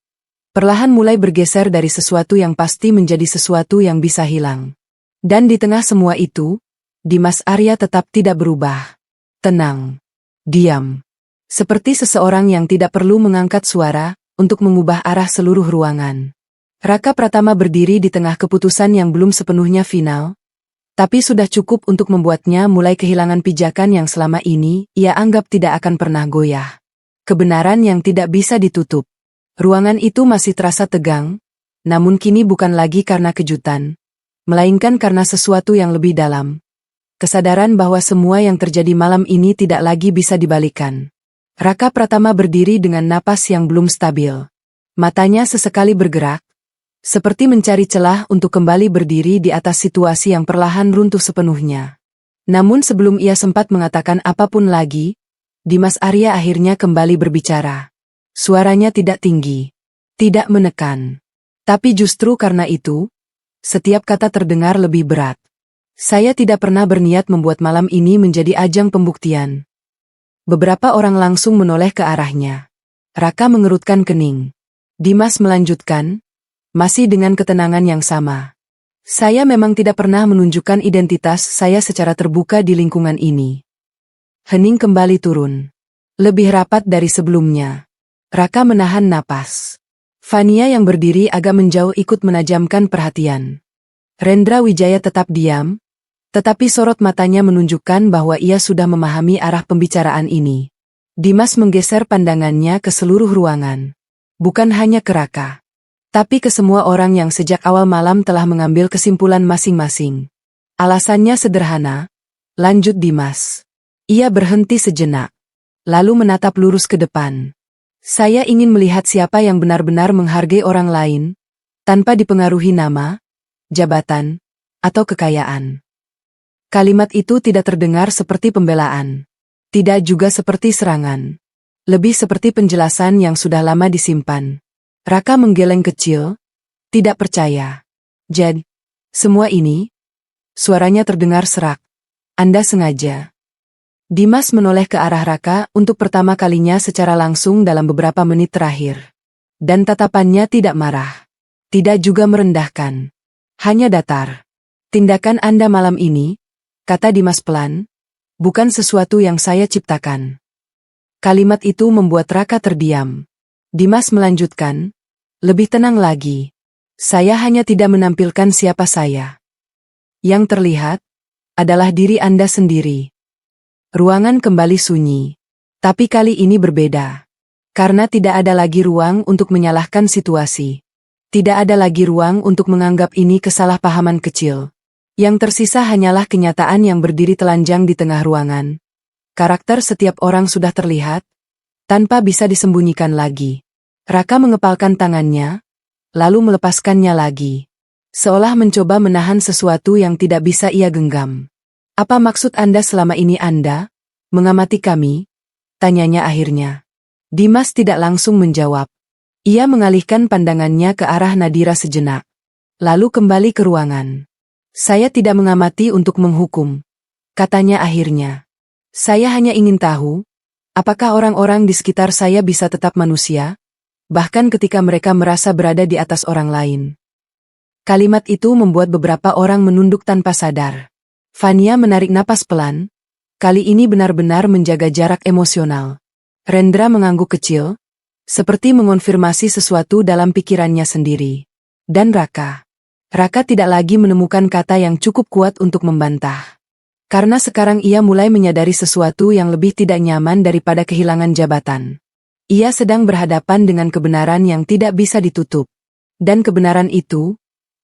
perlahan mulai bergeser dari sesuatu yang pasti menjadi sesuatu yang bisa hilang. Dan di tengah semua itu, Dimas Arya tetap tidak berubah. Tenang. Diam. Seperti seseorang yang tidak perlu mengangkat suara untuk mengubah arah seluruh ruangan. Raka Pratama berdiri di tengah keputusan yang belum sepenuhnya final, tapi sudah cukup untuk membuatnya mulai kehilangan pijakan yang selama ini ia anggap tidak akan pernah goyah. Kebenaran yang tidak bisa ditutup. Ruangan itu masih terasa tegang, namun kini bukan lagi karena kejutan, melainkan karena sesuatu yang lebih dalam. Kesadaran bahwa semua yang terjadi malam ini tidak lagi bisa dibalikan. Raka Pratama berdiri dengan napas yang belum stabil. Matanya sesekali bergerak, seperti mencari celah untuk kembali berdiri di atas situasi yang perlahan runtuh sepenuhnya. Namun sebelum ia sempat mengatakan apapun lagi, Dimas Arya akhirnya kembali berbicara. Suaranya tidak tinggi, tidak menekan. Tapi justru karena itu, setiap kata terdengar lebih berat. Saya tidak pernah berniat membuat malam ini menjadi ajang pembuktian. Beberapa orang langsung menoleh ke arahnya. Raka mengerutkan kening. Dimas melanjutkan, masih dengan ketenangan yang sama. Saya memang tidak pernah menunjukkan identitas saya secara terbuka di lingkungan ini. Hening kembali turun. Lebih rapat dari sebelumnya. Raka menahan napas. Fania yang berdiri agak menjauh ikut menajamkan perhatian. Rendra Wijaya tetap diam, tetapi sorot matanya menunjukkan bahwa ia sudah memahami arah pembicaraan ini. Dimas menggeser pandangannya ke seluruh ruangan. Bukan hanya ke Raka, tapi ke semua orang yang sejak awal malam telah mengambil kesimpulan masing-masing. Alasannya sederhana, lanjut Dimas. Ia berhenti sejenak, lalu menatap lurus ke depan. Saya ingin melihat siapa yang benar-benar menghargai orang lain, tanpa dipengaruhi nama, jabatan, atau kekayaan. Kalimat itu tidak terdengar seperti pembelaan. Tidak juga seperti serangan. Lebih seperti penjelasan yang sudah lama disimpan. Raka menggeleng kecil, tidak percaya. Jadi, semua ini, suaranya terdengar serak. Anda sengaja. Dimas menoleh ke arah Raka untuk pertama kalinya secara langsung dalam beberapa menit terakhir. Dan tatapannya tidak marah. Tidak juga merendahkan. Hanya datar. Tindakan Anda malam ini, kata Dimas pelan, bukan sesuatu yang saya ciptakan. Kalimat itu membuat Raka terdiam. Dimas melanjutkan, lebih tenang lagi. Saya hanya tidak menampilkan siapa saya. Yang terlihat adalah diri Anda sendiri. Ruangan kembali sunyi. Tapi kali ini berbeda. Karena tidak ada lagi ruang untuk menyalahkan situasi. Tidak ada lagi ruang untuk menganggap ini kesalahpahaman kecil. Yang tersisa hanyalah kenyataan yang berdiri telanjang di tengah ruangan. Karakter setiap orang sudah terlihat, tanpa bisa disembunyikan lagi. Raka mengepalkan tangannya, lalu melepaskannya lagi. Seolah mencoba menahan sesuatu yang tidak bisa ia genggam. Apa maksud Anda selama ini Anda mengamati kami? Tanyanya akhirnya. Dimas tidak langsung menjawab. Ia mengalihkan pandangannya ke arah Nadira sejenak. Lalu kembali ke ruangan. Saya tidak mengamati untuk menghukum. Katanya akhirnya. Saya hanya ingin tahu, apakah orang-orang di sekitar saya bisa tetap manusia, bahkan ketika mereka merasa berada di atas orang lain. Kalimat itu membuat beberapa orang menunduk tanpa sadar. Fania menarik napas pelan, kali ini benar-benar menjaga jarak emosional. Rendra mengangguk kecil, seperti mengonfirmasi sesuatu dalam pikirannya sendiri. Dan Raka tidak lagi menemukan kata yang cukup kuat untuk membantah. Karena sekarang ia mulai menyadari sesuatu yang lebih tidak nyaman daripada kehilangan jabatan. Ia sedang berhadapan dengan kebenaran yang tidak bisa ditutup. Dan kebenaran itu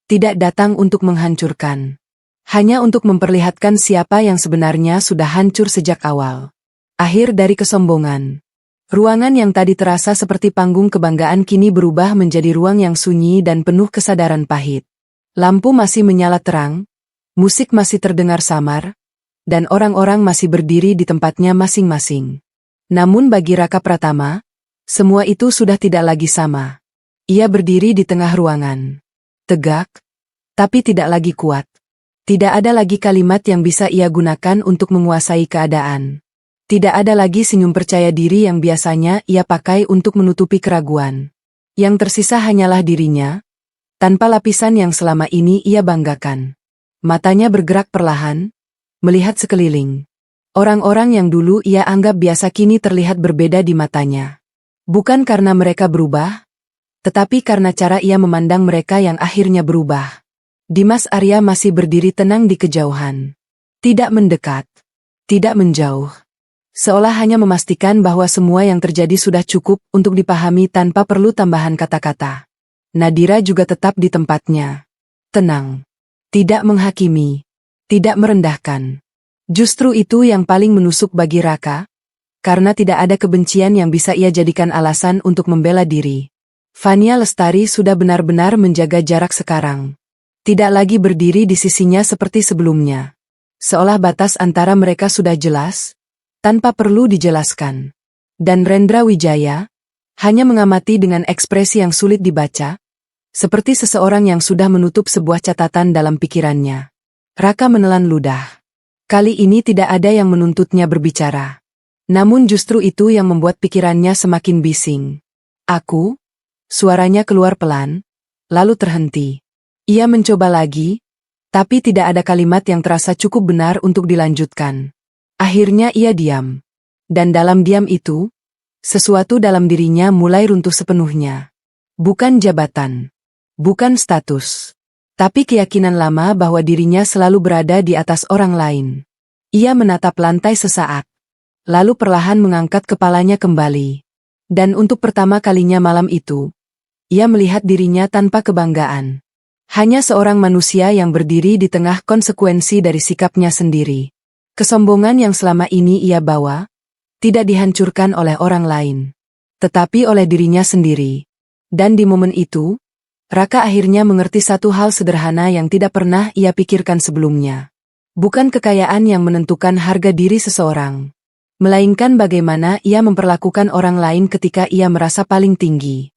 tidak datang untuk menghancurkan. Hanya untuk memperlihatkan siapa yang sebenarnya sudah hancur sejak awal. Akhir dari kesombongan. Ruangan yang tadi terasa seperti panggung kebanggaan kini berubah menjadi ruang yang sunyi dan penuh kesadaran pahit. Lampu masih menyala terang, musik masih terdengar samar, dan orang-orang masih berdiri di tempatnya masing-masing. Namun bagi Raka Pratama, semua itu sudah tidak lagi sama. Ia berdiri di tengah ruangan. Tegak, tapi tidak lagi kuat. Tidak ada lagi kalimat yang bisa ia gunakan untuk menguasai keadaan. Tidak ada lagi senyum percaya diri yang biasanya ia pakai untuk menutupi keraguan. Yang tersisa hanyalah dirinya, tanpa lapisan yang selama ini ia banggakan. Matanya bergerak perlahan, melihat sekeliling. Orang-orang yang dulu ia anggap biasa kini terlihat berbeda di matanya. Bukan karena mereka berubah, tetapi karena cara ia memandang mereka yang akhirnya berubah. Dimas Arya masih berdiri tenang di kejauhan. Tidak mendekat, tidak menjauh. Seolah hanya memastikan bahwa semua yang terjadi sudah cukup untuk dipahami tanpa perlu tambahan kata-kata. Nadira juga tetap di tempatnya. Tenang. Tidak menghakimi. Tidak merendahkan. Justru itu yang paling menusuk bagi Raka, karena tidak ada kebencian yang bisa ia jadikan alasan untuk membela diri. Fania Lestari sudah benar-benar menjaga jarak sekarang. Tidak lagi berdiri di sisinya seperti sebelumnya. Seolah batas antara mereka sudah jelas, tanpa perlu dijelaskan. Dan Rendra Wijaya hanya mengamati dengan ekspresi yang sulit dibaca, seperti seseorang yang sudah menutup sebuah catatan dalam pikirannya. Raka menelan ludah. Kali ini tidak ada yang menuntutnya berbicara. Namun justru itu yang membuat pikirannya semakin bising. Aku? Suaranya keluar pelan, lalu terhenti. Ia mencoba lagi, tapi tidak ada kalimat yang terasa cukup benar untuk dilanjutkan. Akhirnya ia diam. Dan dalam diam itu, sesuatu dalam dirinya mulai runtuh sepenuhnya. Bukan jabatan. Bukan status. Tapi keyakinan lama bahwa dirinya selalu berada di atas orang lain. Ia menatap lantai sesaat. Lalu perlahan mengangkat kepalanya kembali. Dan untuk pertama kalinya malam itu, ia melihat dirinya tanpa kebanggaan. Hanya seorang manusia yang berdiri di tengah konsekuensi dari sikapnya sendiri. Kesombongan yang selama ini ia bawa, tidak dihancurkan oleh orang lain, tetapi oleh dirinya sendiri. Dan di momen itu, Raka akhirnya mengerti satu hal sederhana yang tidak pernah ia pikirkan sebelumnya. Bukan kekayaan yang menentukan harga diri seseorang, melainkan bagaimana ia memperlakukan orang lain ketika ia merasa paling tinggi.